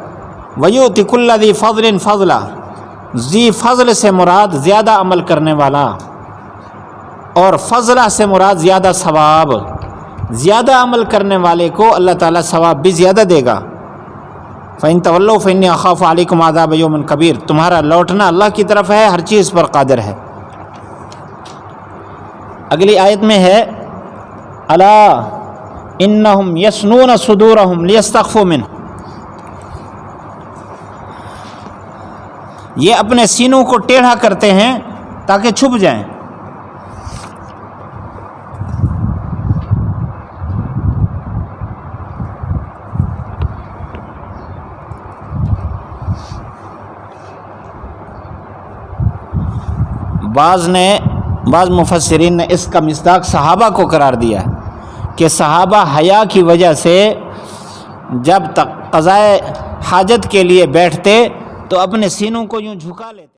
وَيُؤْتِ كُلَّ ذِي فَضْلٍ فَضْلًا، ذی فضل سے مراد زیادہ عمل کرنے والا، اور فضلہ سے مراد زیادہ ثواب، زیادہ عمل کرنے والے کو اللہ تعالیٰ ثواب بھی زیادہ دے گا۔ فَإِن تَوَلَّوْا فَإِنِّي أَخَافُ عَلَيْكُمْ عَذَابَ يَوْمٍ كَبِيرٍ، تمہارا لوٹنا اللہ کی طرف ہے، ہر چیز پر قادر ہے۔ اگلی آیت میں ہے الا انہم یثنون صدورہم لیستخفوا منہ، یہ اپنے سینوں کو ٹیڑھا کرتے ہیں تاکہ چھپ جائیں۔ بعض مفسرین نے اس کا مصداق صحابہ کو قرار دیا کہ صحابہ حیا کی وجہ سے جب تک قضائے حاجت کے لیے بیٹھتے تو اپنے سینوں کو یوں جھکا لیتے۔